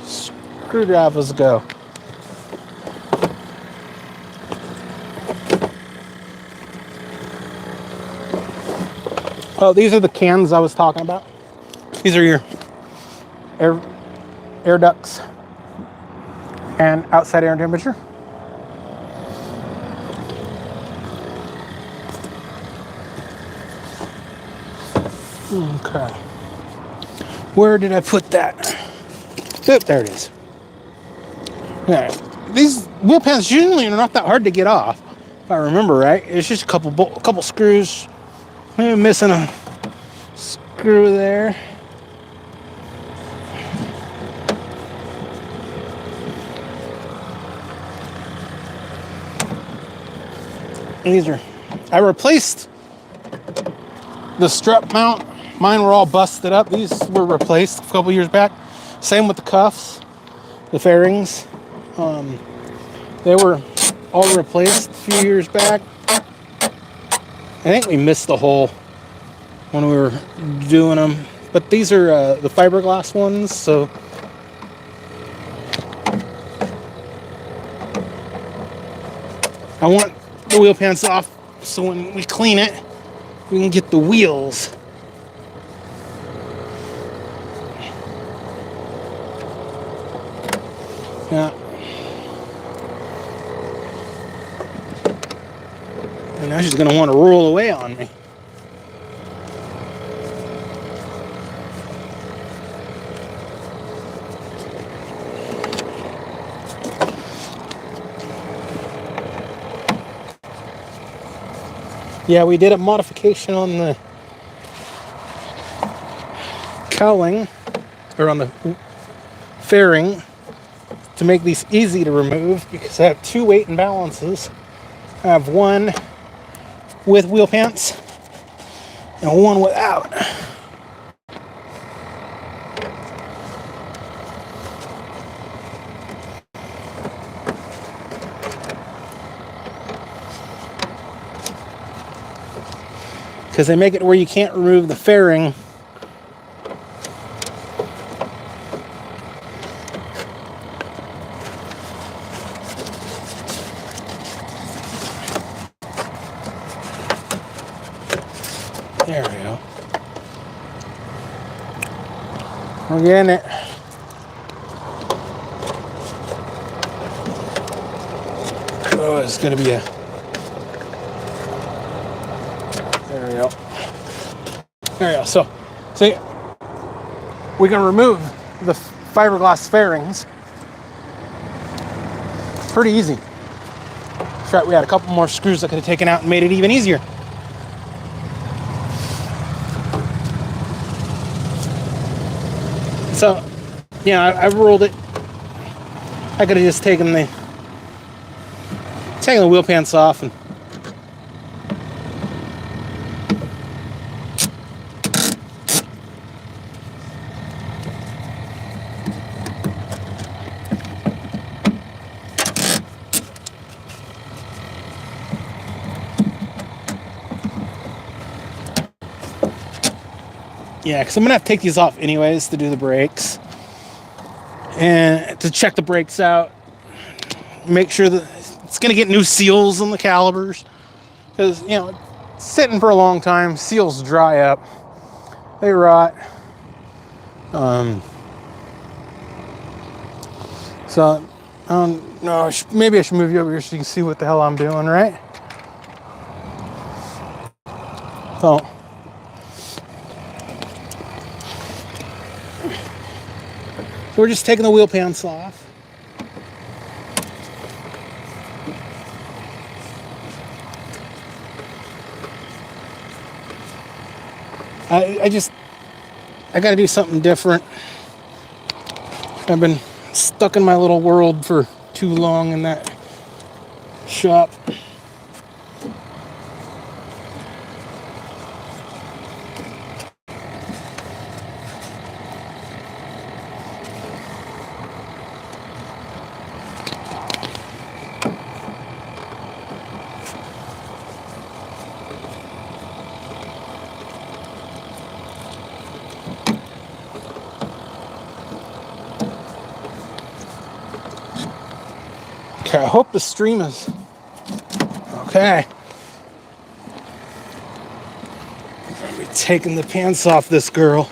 screwdrivers go? Oh, these are the cans I was talking about. These are your air ducts and outside air temperature. Okay. Where did I put that? Oh, there it is. Yeah, these wheel pants usually are not that hard to get off, if I remember right. It's just a couple screws. Maybe missing a screw there. I replaced the strut mount. Mine were all busted up. These were replaced a couple years back. Same with the cuffs, the fairings. They were all replaced a few years back. I think we missed the hole when we were doing them. But these are the fiberglass ones, so I want the wheel pants off so when we clean it, we can get the wheels. Yeah. And now she's gonna want to roll away on me. Yeah, we did a modification on the cowling, or on the fairing, to make these easy to remove because I have two weight imbalances. I have one with wheel pants and one without. Because they make it where you can't remove the fairing. There we go. We're getting it. Oh, it's going to be a... There we go. There we go. So, see, we can remove the fiberglass fairings. Pretty easy. That's right, we had a couple more screws that could have taken out and made it even easier. So, yeah, I rolled it. I could have just taken the wheel pants off and yeah, because I'm gonna have to take these off anyways to do the brakes. and to check the brakes out, make sure that it's going to get new seals on the calipers, because sitting for a long time, seals dry up, they rot. So no, maybe I should move you over here so you can see what the hell I'm doing, right? So we're just taking the wheel pants off. I got to do something different. I've been stuck in my little world for too long in that shop. Okay, I hope the stream is okay. I'm gonna be taking the pants off this girl.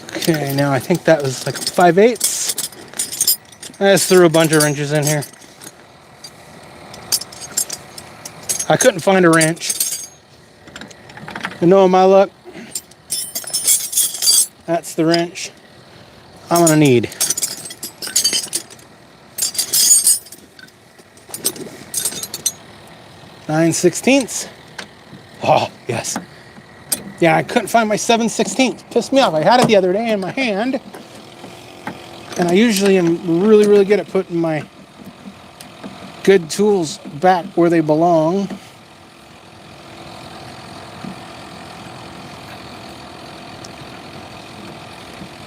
Okay, now I think that was like 5/8. I just threw a bunch of wrenches in here. I couldn't find a wrench. And knowing my luck, that's the wrench I'm gonna need. Nine sixteenths. Oh, yes. Yeah, I couldn't find my 7/16. Pissed me off. I had it the other day in my hand. And I usually am really, really good at putting my good tools back where they belong.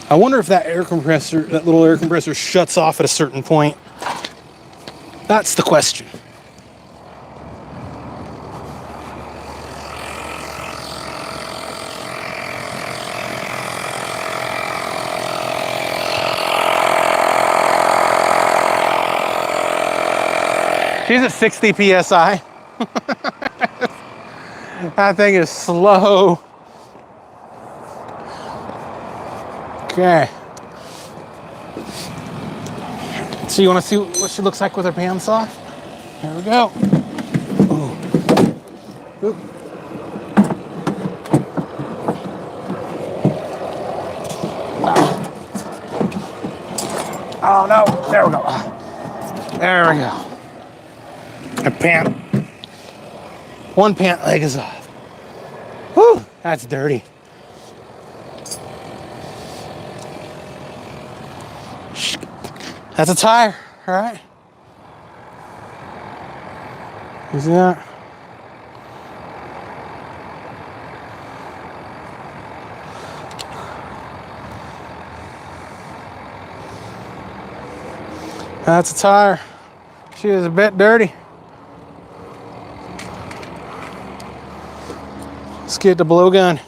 I wonder if that air compressor, that little air compressor, shuts off at a certain point. That's the question. She's at 60 PSI. That thing is slow. Okay. So you want to see what she looks like with her pants off? Here we go. Ooh. Ooh. Oh no, there we go. There we go. A pant. One pant leg is off. Whew, that's dirty. That's a tire, all right? You see that? That's a tire. She is a bit dirty. Let's get the blowgun.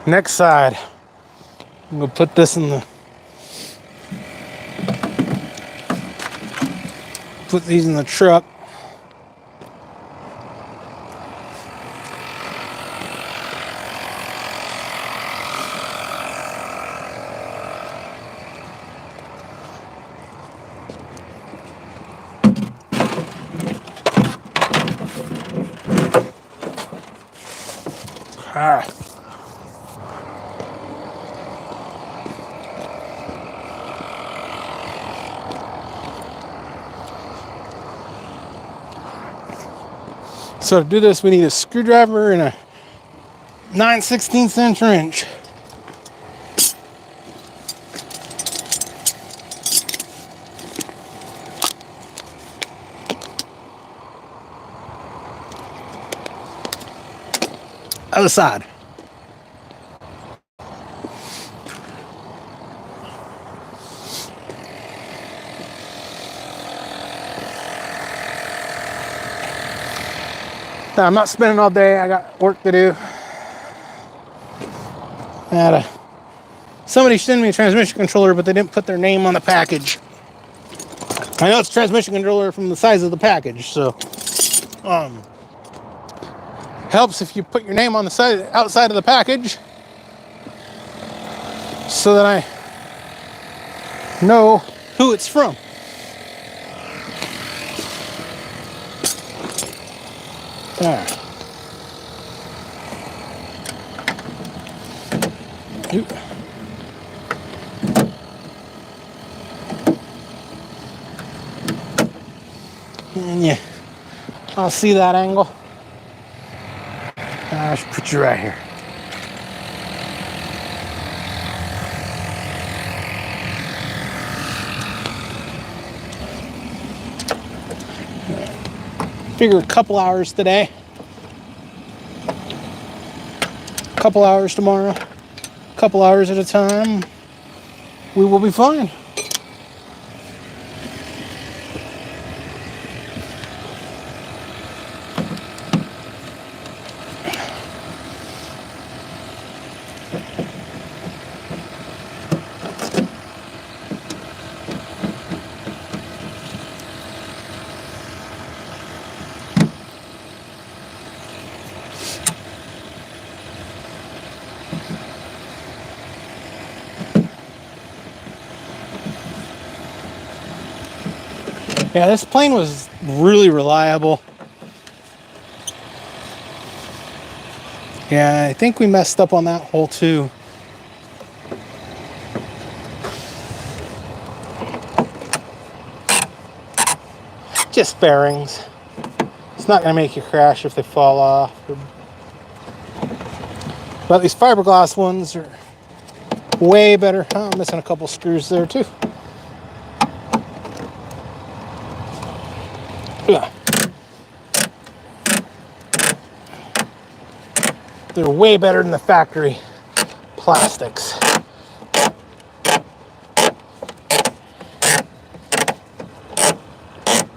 Next side. I'm gonna put this in the. Put these in the truck. All right. So to do this, we need a screwdriver and a 9/16 inch wrench. Other side. Now, I'm not spending all day. I got work to do. Somebody sent me a transmission controller, but they didn't put their name on the package. I know it's a transmission controller from the size of the package, so helps if you put your name on the side outside of the package, so that I know who it's from. All right. Oop. And yeah, I'll see that angle. I'll just put you right here. Figure a couple hours today, a couple hours tomorrow, a couple hours at a time, we will be fine. Yeah, this plane was really reliable. Yeah, I think we messed up on that hole too. Just fairings. It's not going to make you crash if they fall off. But these fiberglass ones are way better. Oh, I'm missing a couple screws there too. Yeah. They're way better than the factory plastics.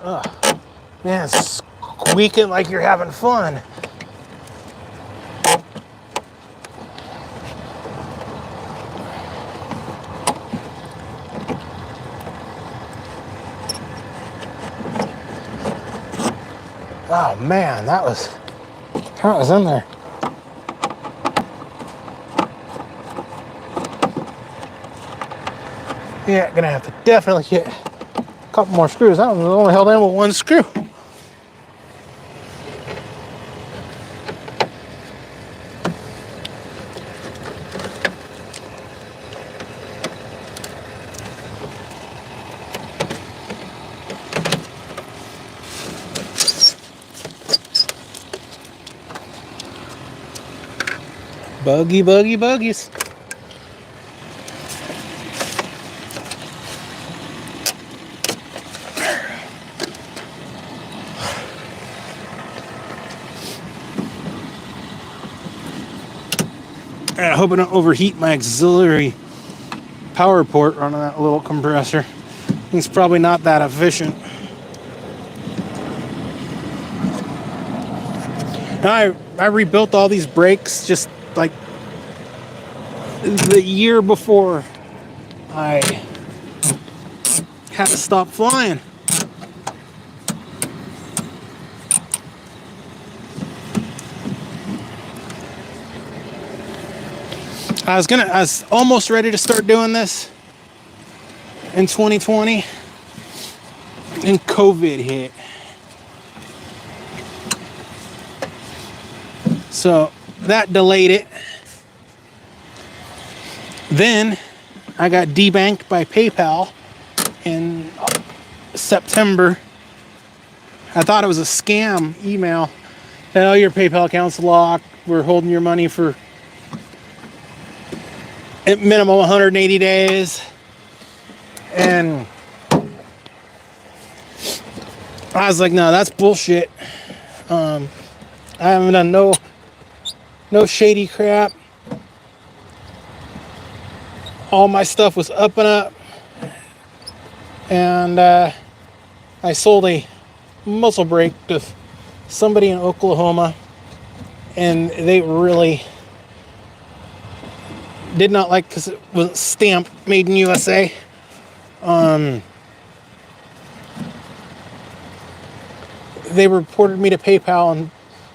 Oh, man, it's squeaking like you're having fun. Oh man, that was in there. Yeah, gonna have to definitely get a couple more screws. That one was only held in with one screw. Buggies. I hope I don't overheat my auxiliary power port running that little compressor. It's probably not that efficient. Now I rebuilt all these brakes just like the year before I had to stop flying. I was almost ready to start doing this in 2020, and COVID hit. So that delayed it. Then I got debanked by PayPal in September. I thought it was a scam email. That, oh, your PayPal account's locked. We're holding your money for at minimum 180 days. And I was like, no, that's bullshit. I haven't done no No shady crap. All my stuff was up and up. And I sold a muzzle brake to somebody in Oklahoma. And they really did not like, because it was stamped made in USA. They reported me to PayPal and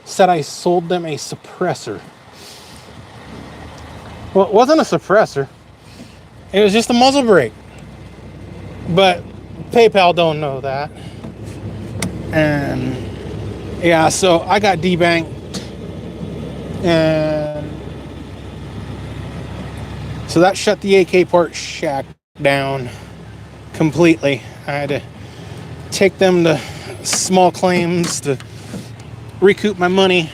said I sold them a suppressor. Well, it wasn't a suppressor. It was just a muzzle brake. But PayPal don't know that. And yeah, so I got debanked. And so that shut the AK Parts shack down completely. I had to take them to small claims to recoup my money.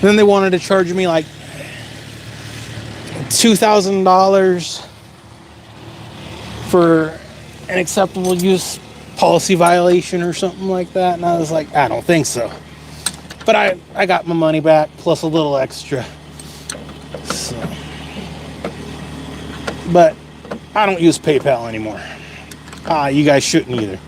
Then they wanted to charge me like $2,000 for an acceptable use policy violation or something like that. And I was like, I don't think so. But I got my money back plus a little extra. So. But I don't use PayPal anymore. You guys shouldn't either.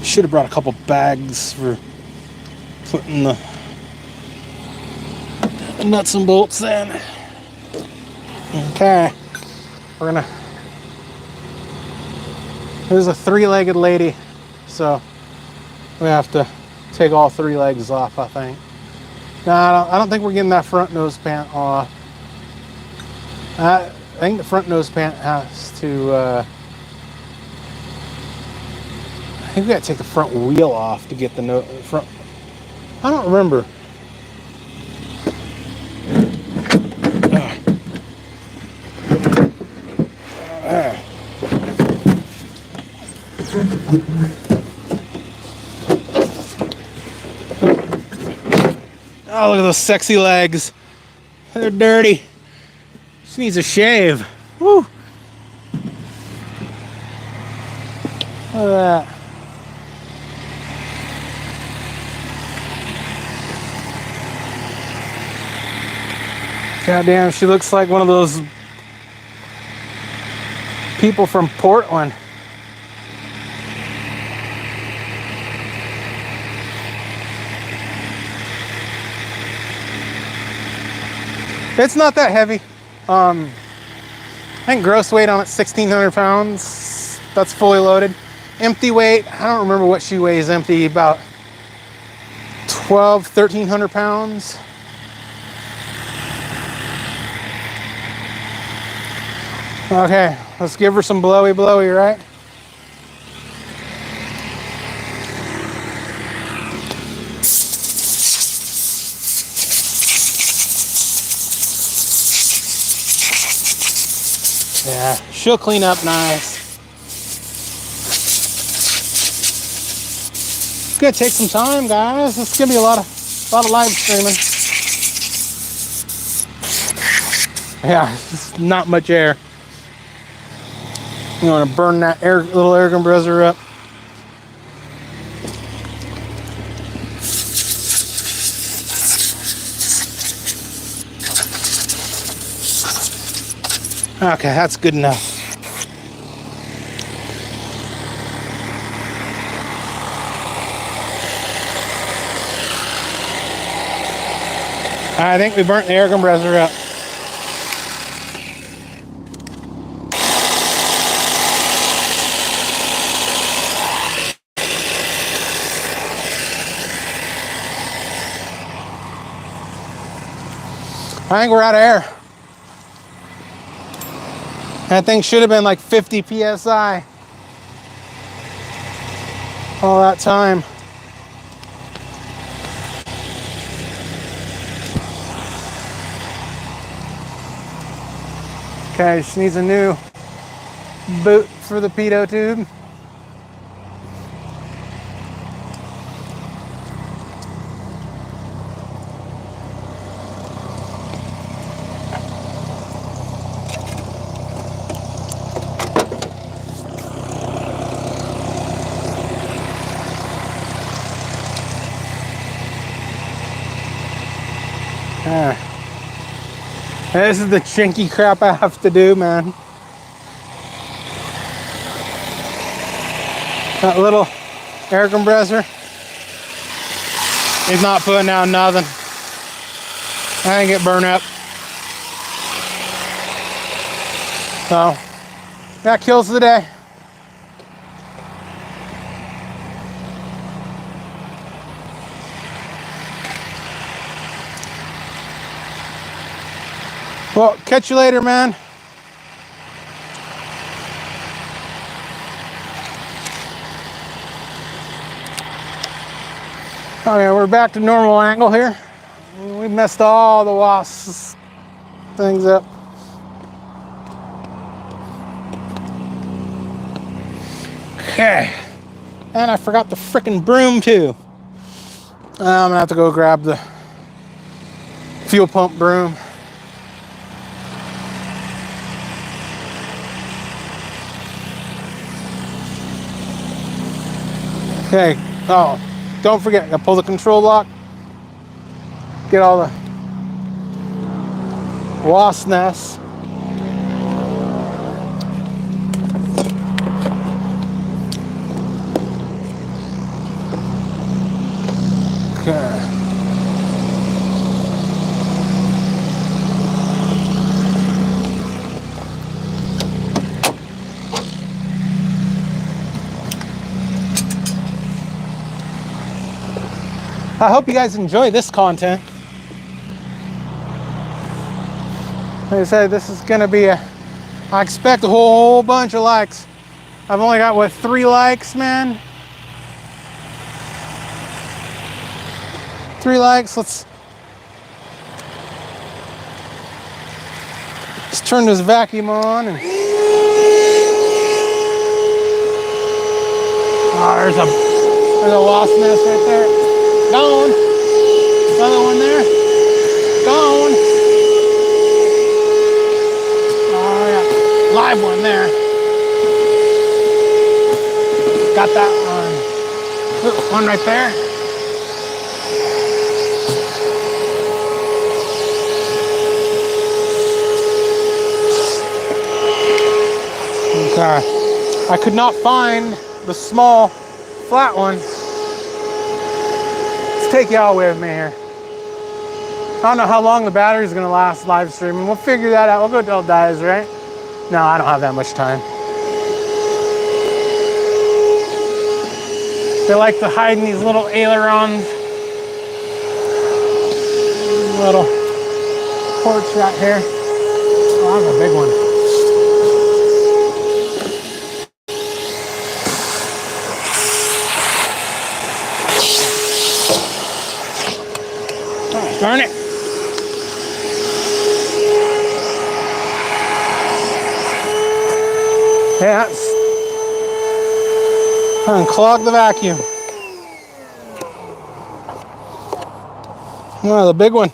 Should have brought a couple bags for putting the nuts and bolts in. Okay, we're gonna. There's a 3-legged lady, so we have to take all 3 legs off, I think. No, I don't think we're getting that front nose pant off. I think the front nose pant has to. I think we gotta take the front wheel off to get the front. I don't remember. Oh, look at those sexy legs. They're dirty. She needs a shave. Woo. Look at that. God damn, she looks like one of those people from Portland. It's not that heavy. I think gross weight on it's 1,600 pounds. That's fully loaded. Empty weight, I don't remember what she weighs empty, about 1,300 pounds. Okay, let's give her some blowy, right? Yeah, she'll clean up nice. It's gonna take some time, guys. It's gonna be a lot of live streaming. Yeah, it's not much air. I'm gonna burn that little air compressor up. Okay, that's good enough. I think we burnt the air compressor up. I think we're out of air. That thing should have been like 50 PSI all that time. Okay, she needs a new boot for the pitot tube. This is the chinky crap I have to do, man. That little air compressor is not putting out nothing. I ain't get burned up. So that kills the day. Well, catch you later, man. Okay, we're back to normal angle here. We messed all the wasp things up. Okay. And I forgot the frickin' broom too. I'm gonna have to go grab the fuel pump broom. Okay, oh, don't forget, I pull the control lock, get all the wasp nests. Okay. I hope you guys enjoy this content. Like I said, this is gonna be I expect a whole bunch of likes. I've only got, what, 3 likes, man? 3 likes, let's turn this vacuum on and oh, there's a wasp nest right there. Gone. Another one there. Gone. Oh, yeah. Live one there. Got that one. Ooh, one right there. Okay. I could not find the small flat one. Let's take y'all with me here. I don't know how long the battery's gonna last live streaming. We'll figure that out. We'll go till it dies, right? No, I don't have that much time. They like to hide in these little ailerons. Little porch right here. Oh, that's a big one. Oh, darn it. Yeah, that's unclog the vacuum. Oh, the big one.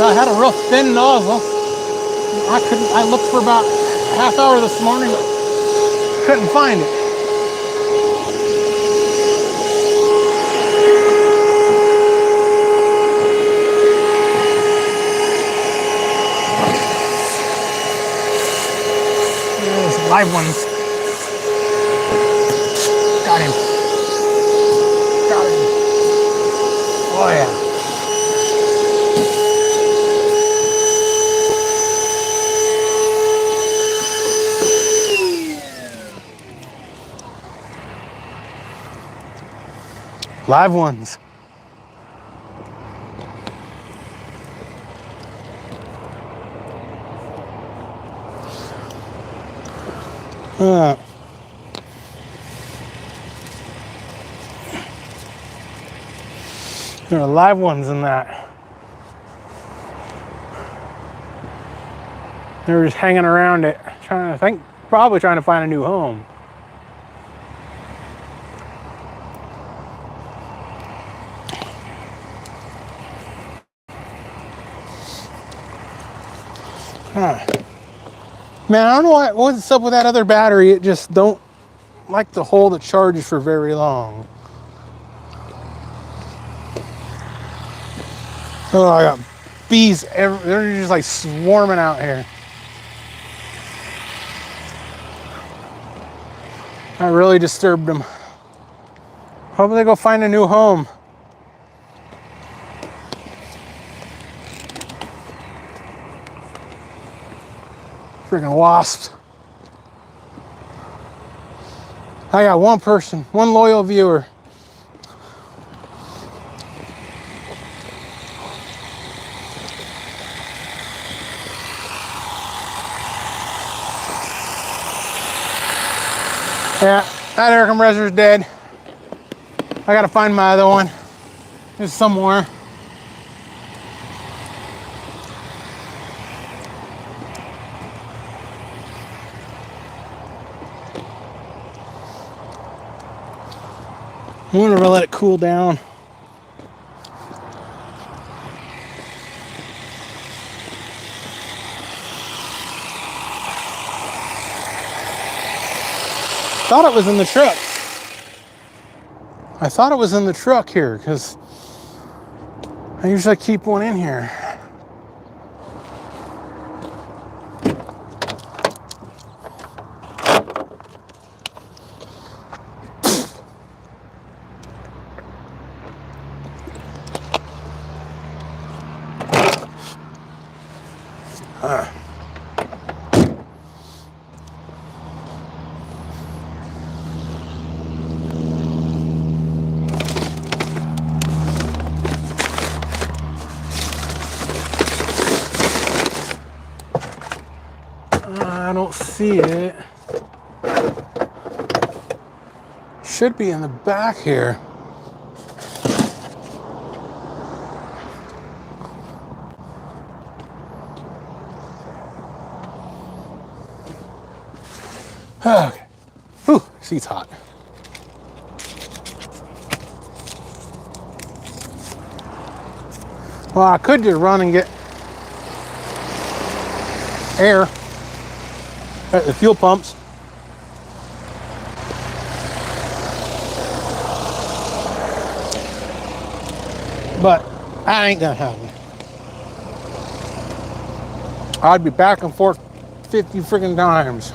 I had a real thin nozzle. I looked for about a half hour this morning, couldn't find it. There's live ones. Got him. Got him. Oh yeah. Live ones. There are live ones in that. They're just hanging around it, probably trying to find a new home. Huh. Man, I don't know what's up with that other battery. It just don't like to hold a charge for very long. Oh, I got bees. They're just like swarming out here. I really disturbed them. Hope they go find a new home. Freaking wasps. I got one person, one loyal viewer. Yeah, that air compressor's dead. I gotta find my other one. It's somewhere. I'm gonna let it cool down. Thought it was in the truck. I thought it was in the truck here because I usually keep one in here. I don't see it. Should be in the back here. Okay. Whew, seat's hot. Well, I could just run and get air at the fuel pumps. But that ain't gonna happen. I'd be back and forth 50 freaking times.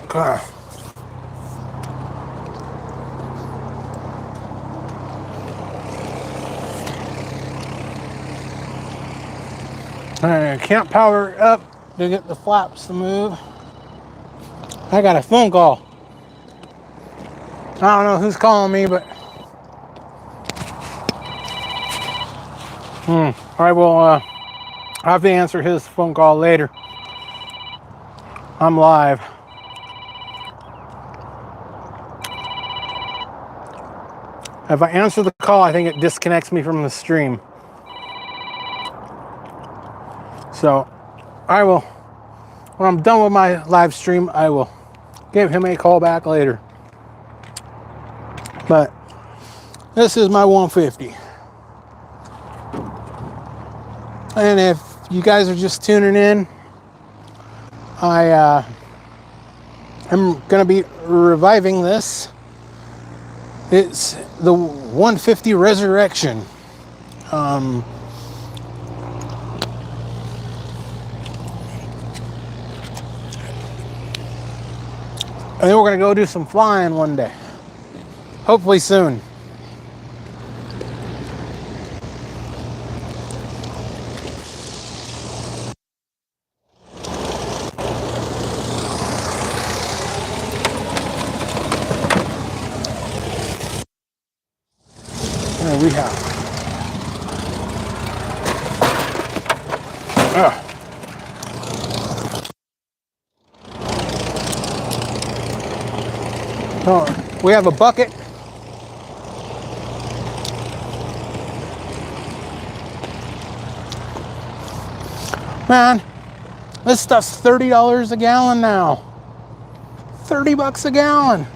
Okay. I can't power it up to get the flaps to move. I got a phone call. I don't know who's calling me, but I will have to answer his phone call later. I'm live. If I answer the call, I think it disconnects me from the stream. So I will, when I'm done with my live stream, I will give him a call back later. But this is my 150. And if you guys are just tuning in, I am going to be reviving this. It's the 150 Resurrection. I think we're going to go do some flying one day. Hopefully soon. There we have. Oh, we have a bucket. Man, this stuff's $30 a gallon now. 30 bucks a gallon.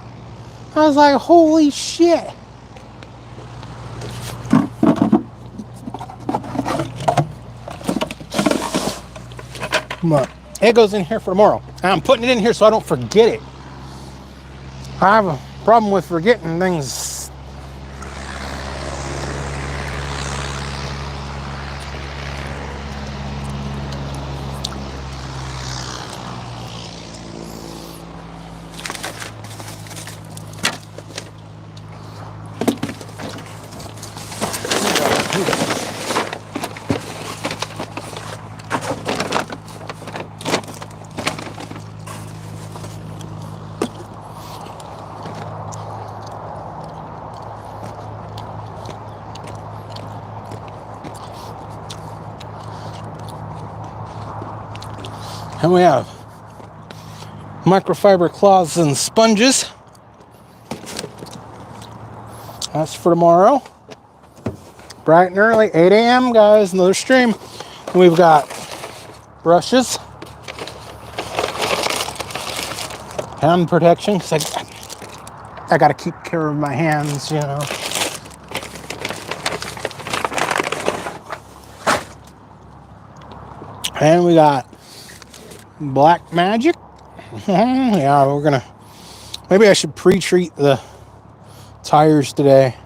I was like, holy shit. But it goes in here for tomorrow. And I'm putting it in here so I don't forget it. I have a problem with forgetting things. And we have microfiber cloths and sponges. That's for tomorrow. Bright and early, 8 a.m. guys, another stream. And we've got brushes. Hand protection, because I got to keep care of my hands, you know. And we got black magic. Yeah, we're gonna, maybe I should pre-treat the tires today.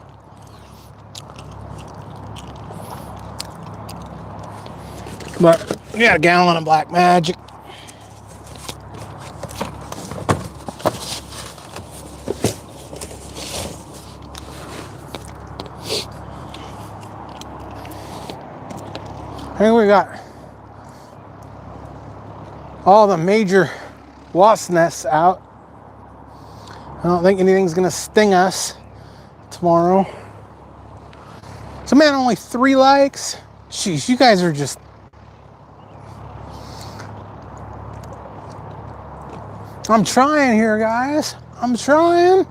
But we got a gallon of black magic. And we got all the major wasp nests out. I don't think anything's gonna sting us tomorrow. So man, only 3 likes. Jeez, you guys are just, I'm trying here, guys. I'm trying.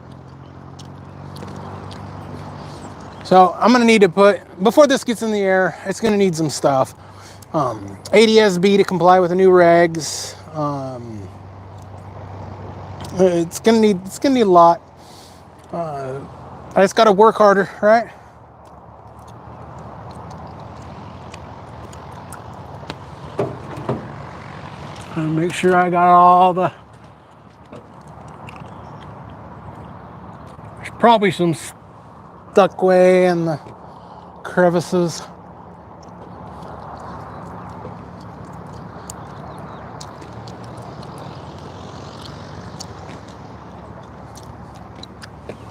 So I'm gonna need to put, before this gets in the air, it's gonna need some stuff. ADSB to comply with the new regs. It's gonna need a lot. I just gotta work harder, right? And make sure I got all the, there's probably some stuck way in the crevices.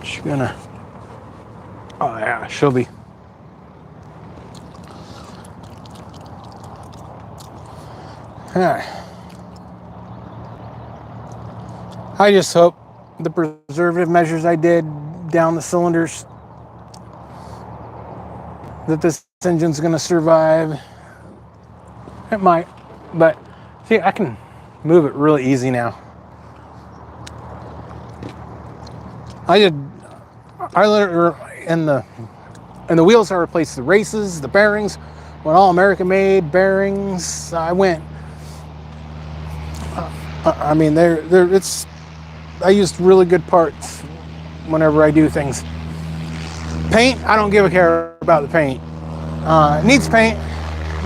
She's gonna, oh yeah, she'll be. All right. I just hope the preservative measures I did down the cylinders, that this engine's gonna survive. It might, but see, I can move it really easy now. I literally, and the wheels I replaced the races, the bearings, went all American made bearings. I went, I mean, it's, I used really good parts whenever I do things. Paint, I don't give a care about the paint. It needs paint,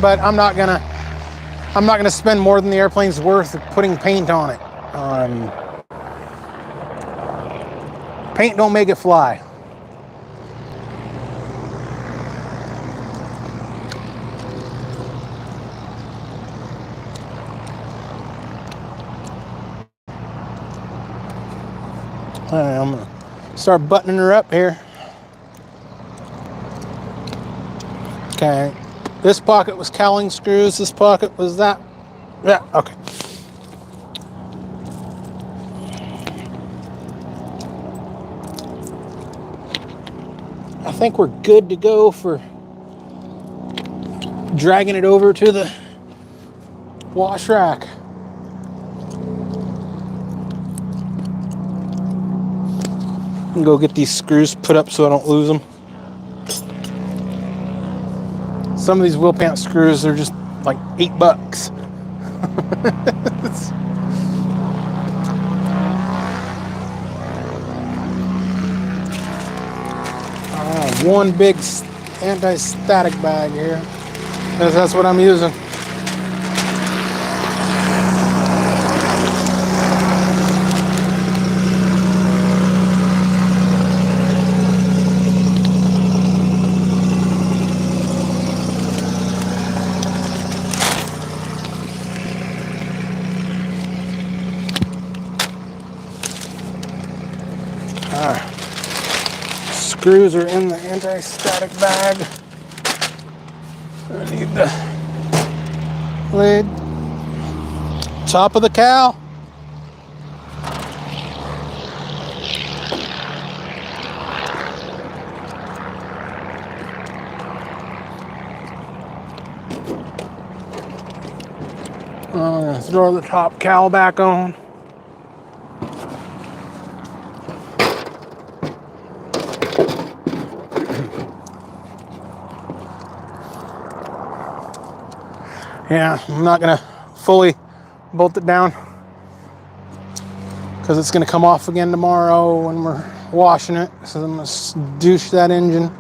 but I'm not gonna spend more than the airplane's worth putting paint on it. Paint don't make it fly. All right, I'm gonna start buttoning her up here. Okay, this pocket was cowling screws, this pocket was that. Yeah, okay. I think we're good to go for dragging it over to the wash rack. And go get these screws put up so I don't lose them. Some of these wheel pant screws are just like $8. One big anti-static bag here. That's what I'm using. Screws are in the anti-static bag. I need the lid. Top of the cowl. Throw the top cowl back on. Yeah, I'm not gonna fully bolt it down because it's gonna come off again tomorrow when we're washing it. So I'm gonna douche that engine.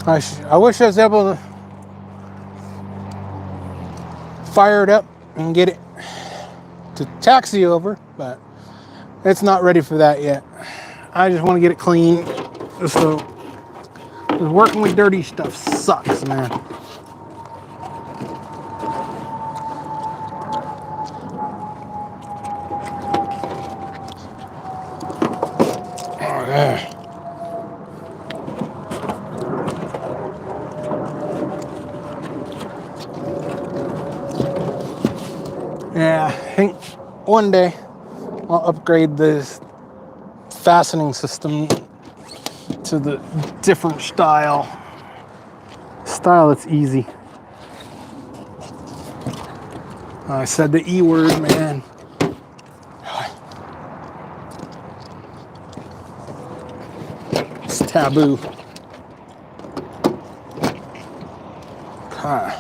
I wish I was able to fire it up and get it to taxi over, but it's not ready for that yet. I just want to get it clean. So working with dirty stuff sucks, man. Okay. Yeah, I think one day I'll upgrade this fastening system to the different style that's easy. I said the E word, man. It's taboo. Okay.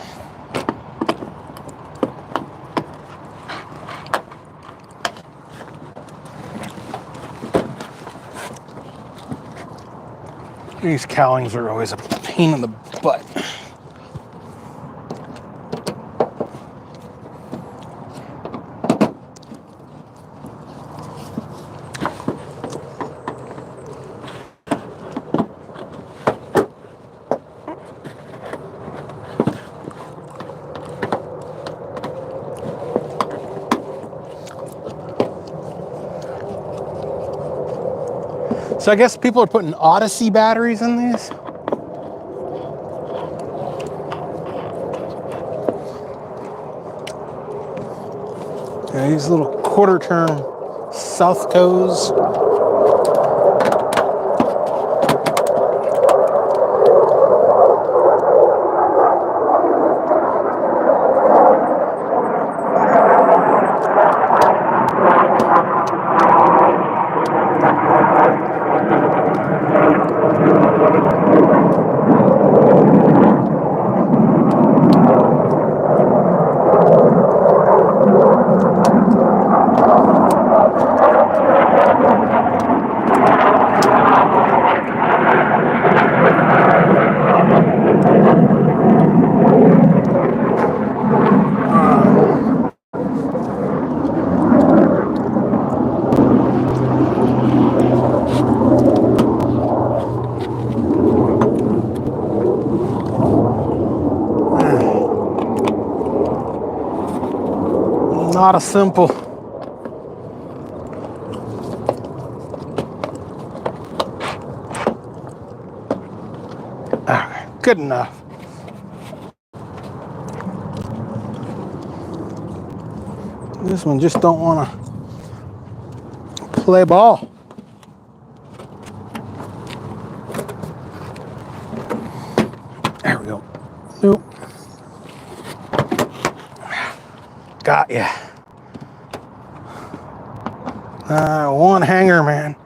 These cowlings are always a pain in the butt. So I guess people are putting Odyssey batteries in these. Yeah, these little quarter turn Southcos. Not a simple. Okay, good enough. This one just don't want to play ball. got you. One hanger, man.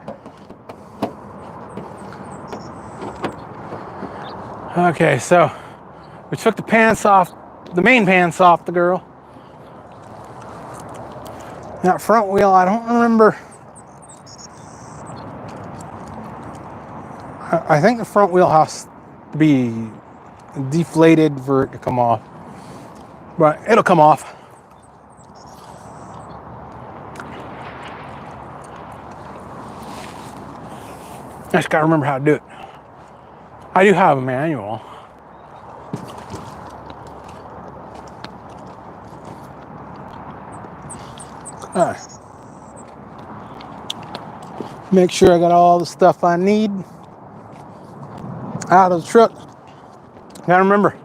Okay, so we took the pants off, the main pants off the girl. That front wheel, I don't remember. I think the front wheel has to be deflated for it to come off, but it'll come off. I just gotta remember how to do it. I do have a manual. Make sure I got all the stuff I need out of the truck. Gotta remember,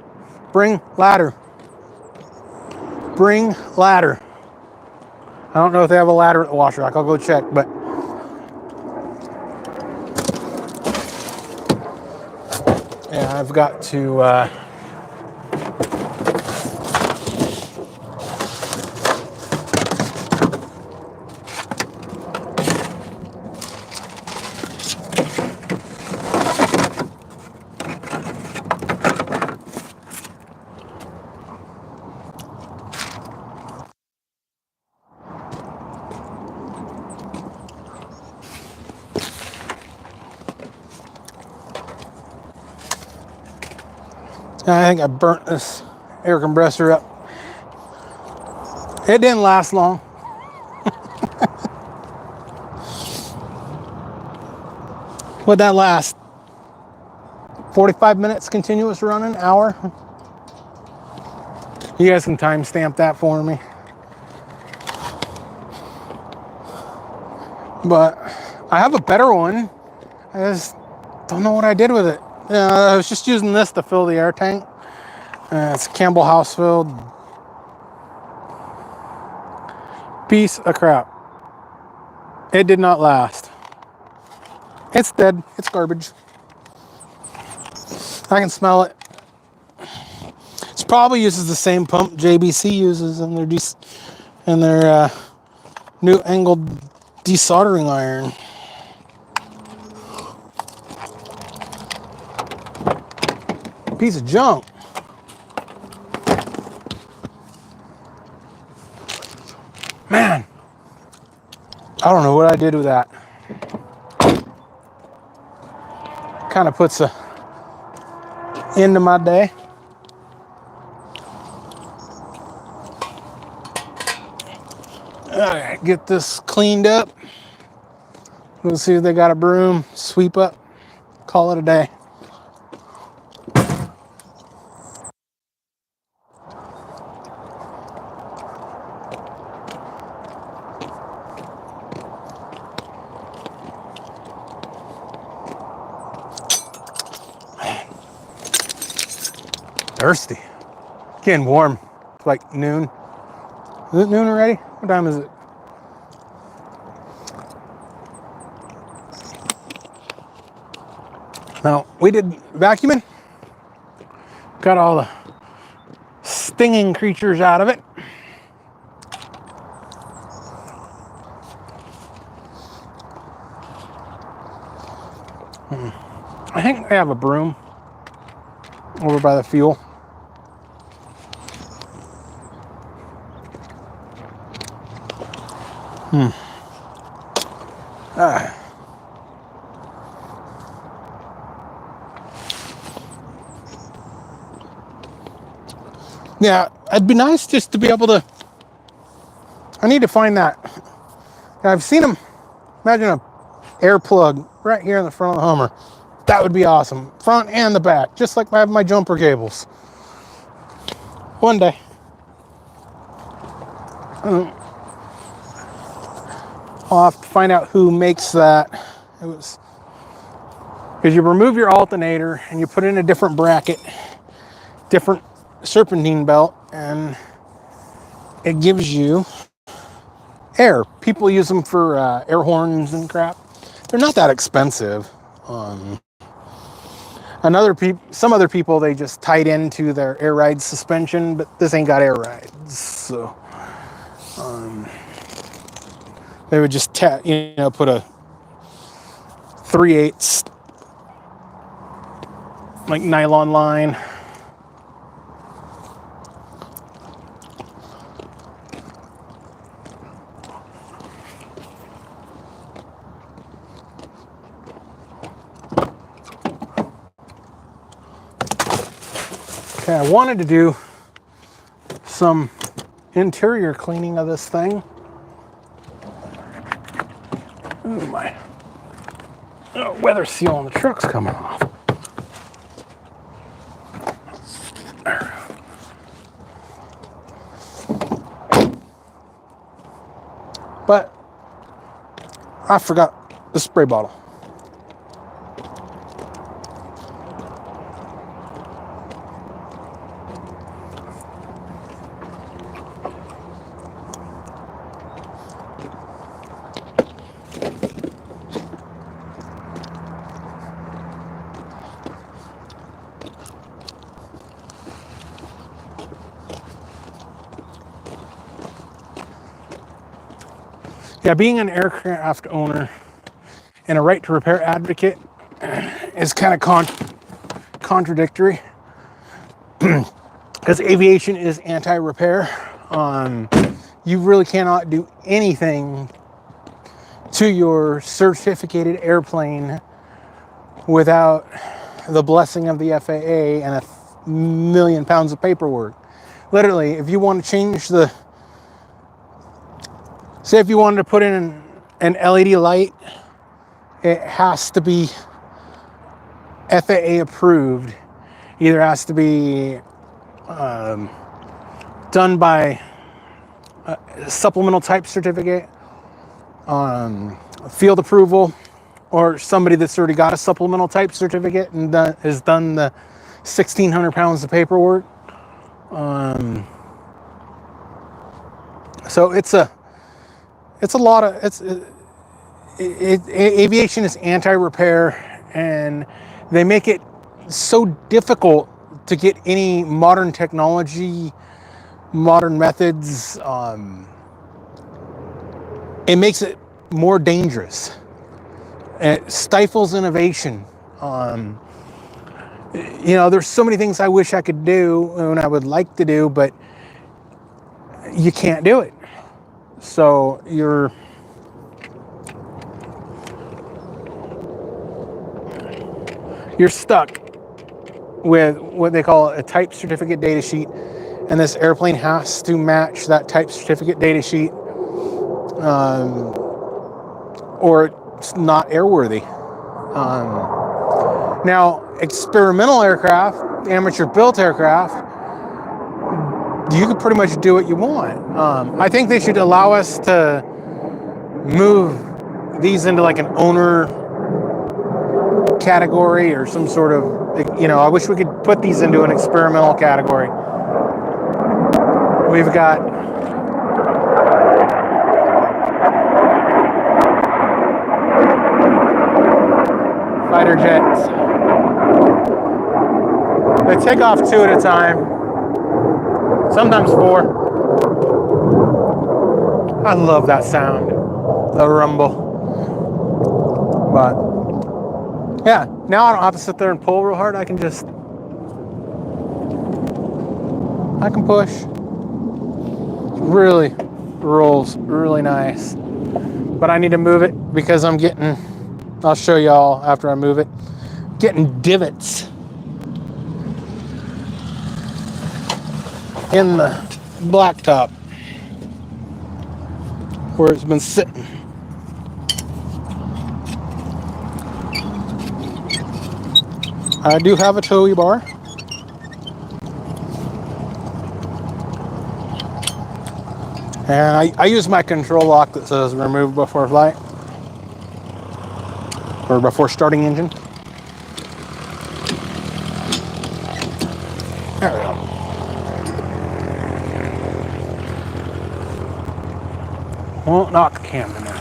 bring ladder. Bring ladder. I don't know if they have a ladder at the washer rack. I'll go check, but yeah, I've got to I think I burnt this air compressor up. It didn't last long. What'd that last? 45 minutes continuous running, hour? You guys can timestamp that for me. But I have a better one. I just don't know what I did with it. I was just using this to fill the air tank. It's Campbell house filled. Piece of crap. It did not last. It's dead. It's garbage. I can smell it. It probably uses the same pump JBC uses in their new angled desoldering iron. Piece of junk. Man, I don't know what I did with that. Kind of puts a end to my day. All right, get this cleaned up. We'll see if they got a broom, sweep up, call it a day. Thirsty. Getting warm. It's like noon. Is it noon already? What time is it? Now, we did vacuuming. Got all the stinging creatures out of it. I think they have a broom over by the fuel. Yeah, it'd be nice just to be able to. I need to find that. I've seen them. Imagine a air plug right here in the front of the Hummer. That would be awesome. Front and the back, just like I have my jumper cables. One day. I'll have to find out who makes that. It was because you remove your alternator and you put in a different bracket, different serpentine belt, and it gives you air. People use them for air horns and crap. They're not that expensive. Some other people, they just tied into their air ride suspension, but this ain't got air rides. So They would just put a 3/8 like nylon line. Okay, I wanted to do some interior cleaning of this thing. Ooh, my weather seal on the truck's coming off. But I forgot the spray bottle. Yeah, being an aircraft owner and a right to repair advocate is kind of contradictory because aviation is anti-repair. You really cannot do anything to your certificated airplane without the blessing of the FAA and a million pounds of paperwork. Literally, if you want to change say if you wanted to put in an LED light, it has to be FAA approved. Either has to be done by a supplemental type certificate, field approval, or somebody that's already got a supplemental type certificate and has done the 1,600 pounds of paperwork. So it's a lot of aviation is anti-repair, and they make it so difficult to get any modern technology, modern methods. It makes it more dangerous. It stifles innovation. There's so many things I wish I could do and I would like to do, but you can't do it. So you're stuck with what they call a type certificate data sheet, and this airplane has to match that type certificate data sheet, or it's not airworthy. Now, experimental aircraft, amateur built aircraft, you can pretty much do what you want. I think they should allow us to move these into like an owner category or some sort of, I wish we could put these into an experimental category. We've got fighter jets. They take off 2 at a time, sometimes 4. I love that sound, the rumble. But yeah, now I don't have to sit there and pull real hard. I can push. Really rolls really nice. But I need to move it because I'll show y'all after I move it, getting divots in the blacktop where it's been sitting. I do have a towie bar. And I use my control lock that says remove before flight, or before starting engine. There we go. Won't knock the cam in there.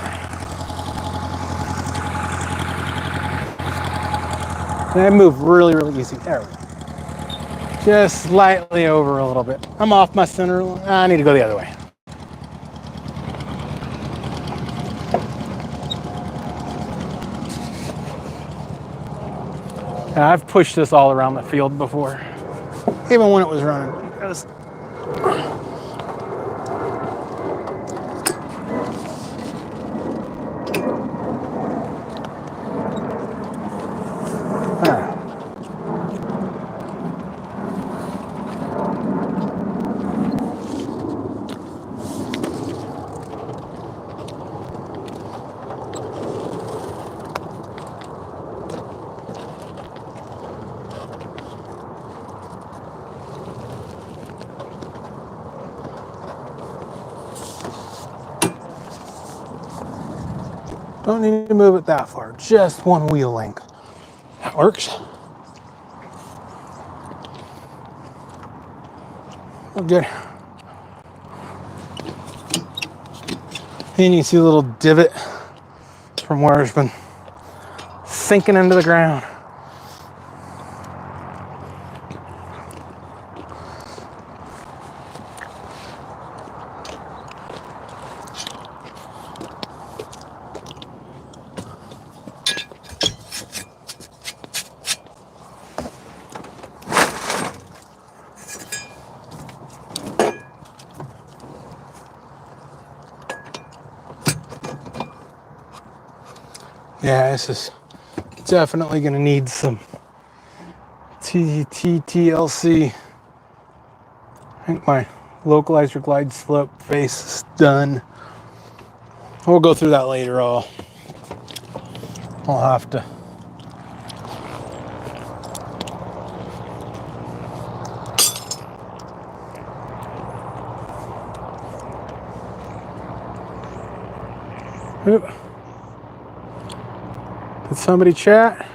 And I move really, really easy. There we go. Just slightly over a little bit. I'm off my center. I need to go the other way. I've pushed this all around the field before, even when it was running. Don't need to move it that far, just one wheel length. That works. We're good. And you see a little divot from where it's been sinking into the ground. Yeah, this is definitely going to need some TLC. I think my localizer glide slope face is done. We'll go through that later. I'll have to. Oop. Did somebody chat?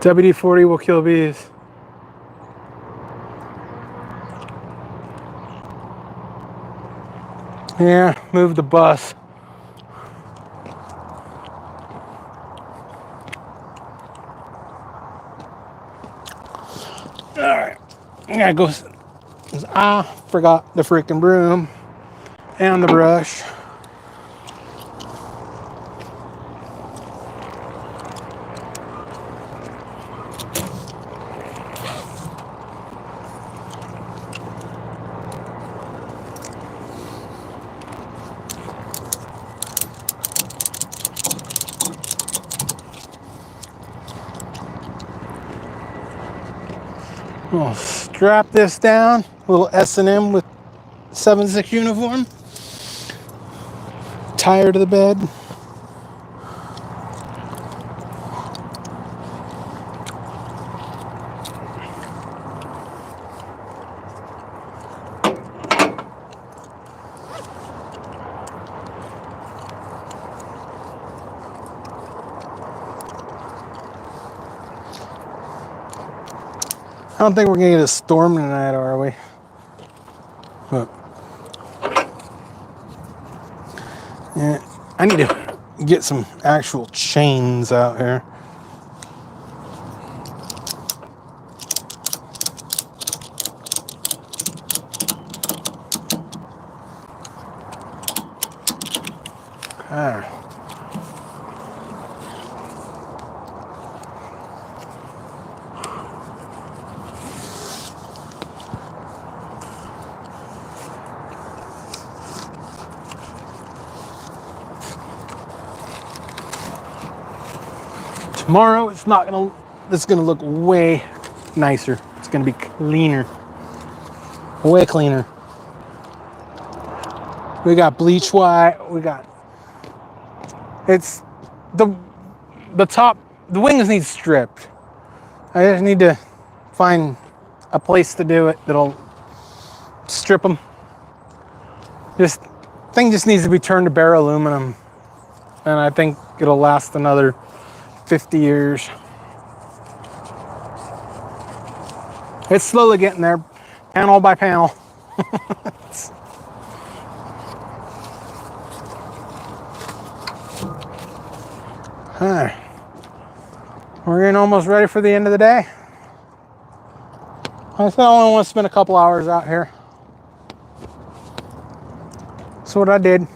WD-40 will kill bees. Yeah, move the bus. All right, yeah, go. I forgot the freaking broom and the brush. We'll strap this down, a little S&M with 7-6 uniform. Tie her to the bed. I don't think we're gonna get a storm tonight, are we? But yeah, I need to get some actual chains out here. Okay. Tomorrow it's gonna look way nicer. It's gonna be cleaner. Way cleaner. We got bleach white, it's the top, the wings need stripped. I just need to find a place to do it that'll strip them. This thing just needs to be turned to bare aluminum, and I think it'll last another 50 years. It's slowly getting there, panel by panel. All right. We're getting almost ready for the end of the day. I said I only want to spend a couple hours out here. That's what I did.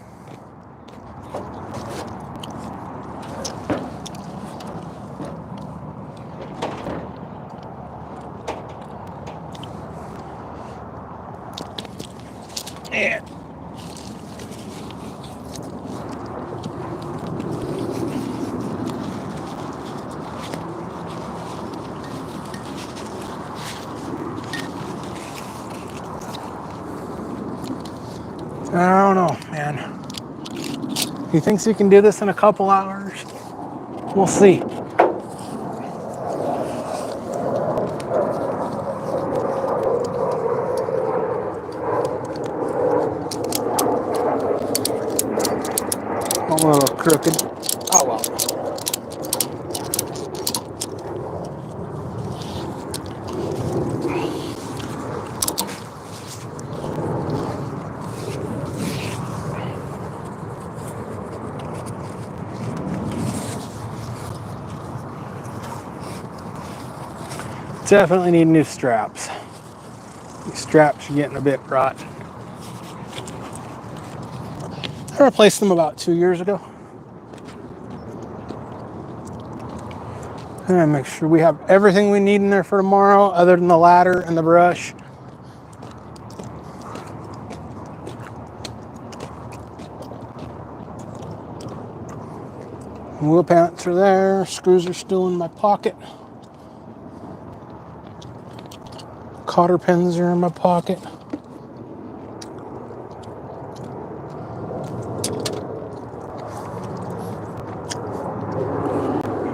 Yeah. I don't know, man. He thinks he can do this in a couple hours. We'll see. I'm a little crooked. Oh well. Definitely need new straps. These straps are getting a bit rotten. I replaced them about 2 years ago. And make sure we have everything we need in there for tomorrow, other than the ladder and the brush. Wheel pants are there. Screws are still in my pocket. Cotter pins are in my pocket.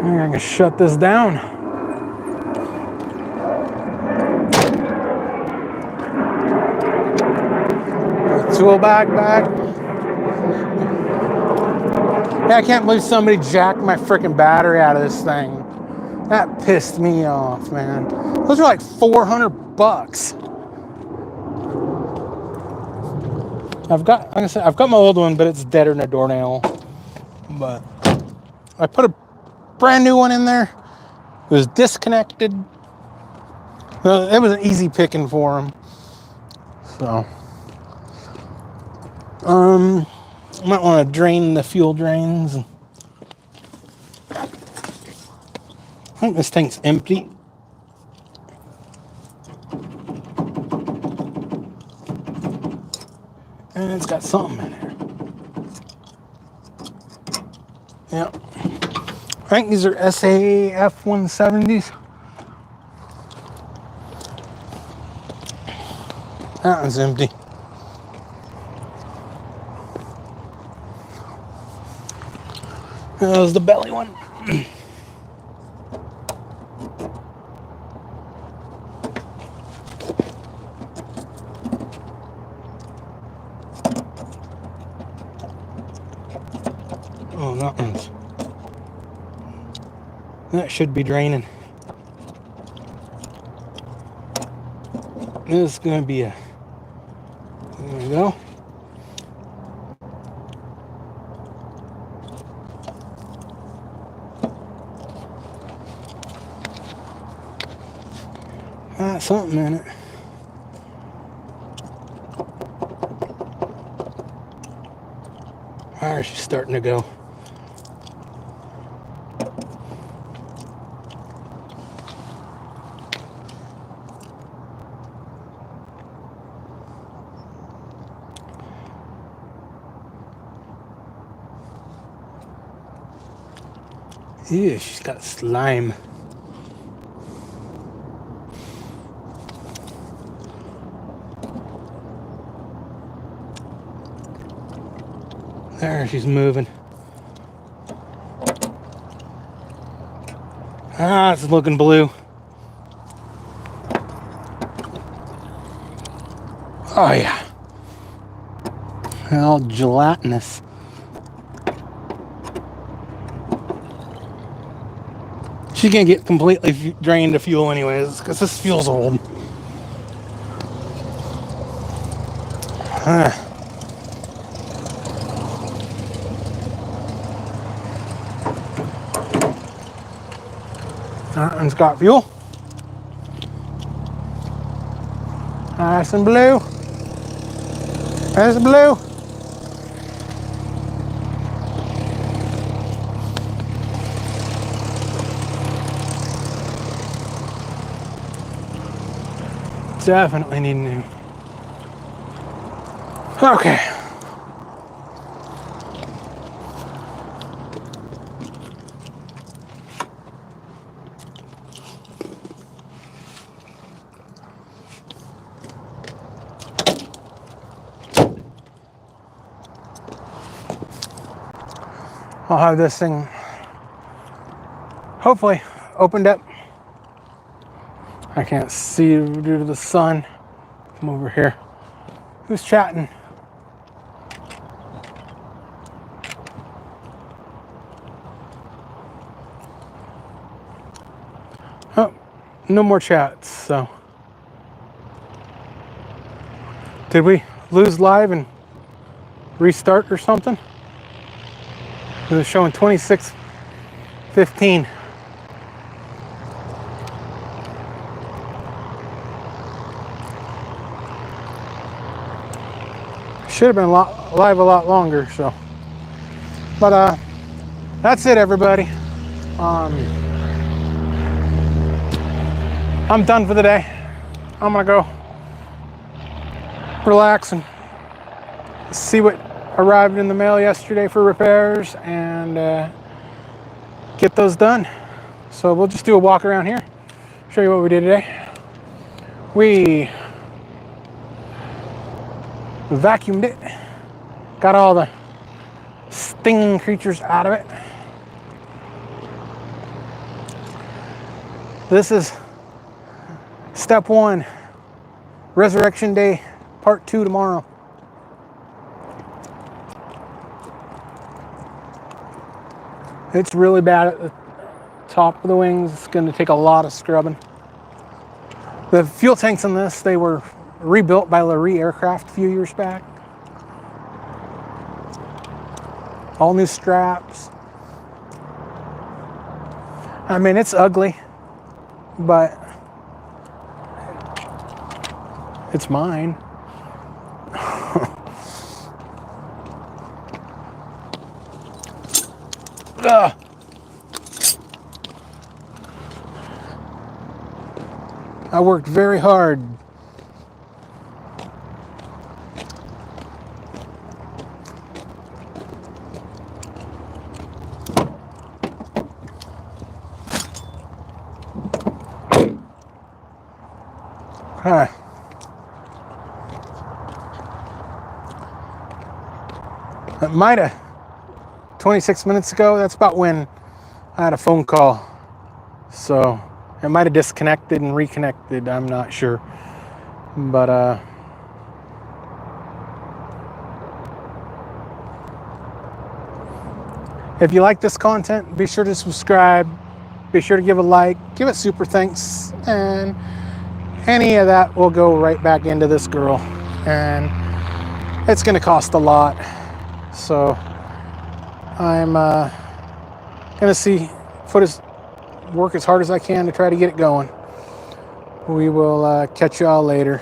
I can shut this down. Tool bag back. Yeah, I can't believe somebody jacked my freaking battery out of this thing. That pissed me off, man. Those are like $400. Like I said, I've got my old one, but it's deader than a doornail. But I put a brand new one in there. It was disconnected. It was an easy picking for him. So, I might want to drain the fuel drains. I think this tank's empty. And it's got something in there. Yep. I think these are SAF 170s. That one's empty. That was the belly one. Oh, that one's. That should be draining. This is going to be a. There we go. Got something in it. Alright, she's starting to go. Ew, she's got slime. There, she's moving. Ah, it's looking blue. Oh yeah. All gelatinous. She's gonna get completely drained of fuel anyways, because this fuel's old. That one's got fuel. Nice and blue. There's the blue. Definitely need new. Okay. I'll have this thing hopefully opened up. I can't see due to the sun. Come over here. Who's chatting? Oh, no more chats, so. Did we lose live and restart or something? It was showing 26:15. Should have been live a lot longer, so. But that's it, everybody. I'm done for the day. I'm gonna go relax and see what arrived in the mail yesterday for repairs and get those done. So we'll just do a walk around here, show you what we did today. We vacuumed it, got all the stinging creatures out of it. This is step 1, Resurrection Day, part 2 tomorrow. It's really bad at the top of the wings. It's going to take a lot of scrubbing. The fuel tanks in this, they were rebuilt by Larry Aircraft a few years back. All new straps. I mean, it's ugly, but it's mine. Ugh. I worked very hard. Huh. It might have 26 minutes ago, that's about when I had a phone call. So it might have disconnected and reconnected, I'm not sure. But if you like this content, be sure to subscribe, be sure to give a like, give it super thanks, and any of that will go right back into this girl. And it's gonna cost a lot. So I'm gonna work as hard as I can to try to get it going. We will catch y'all later.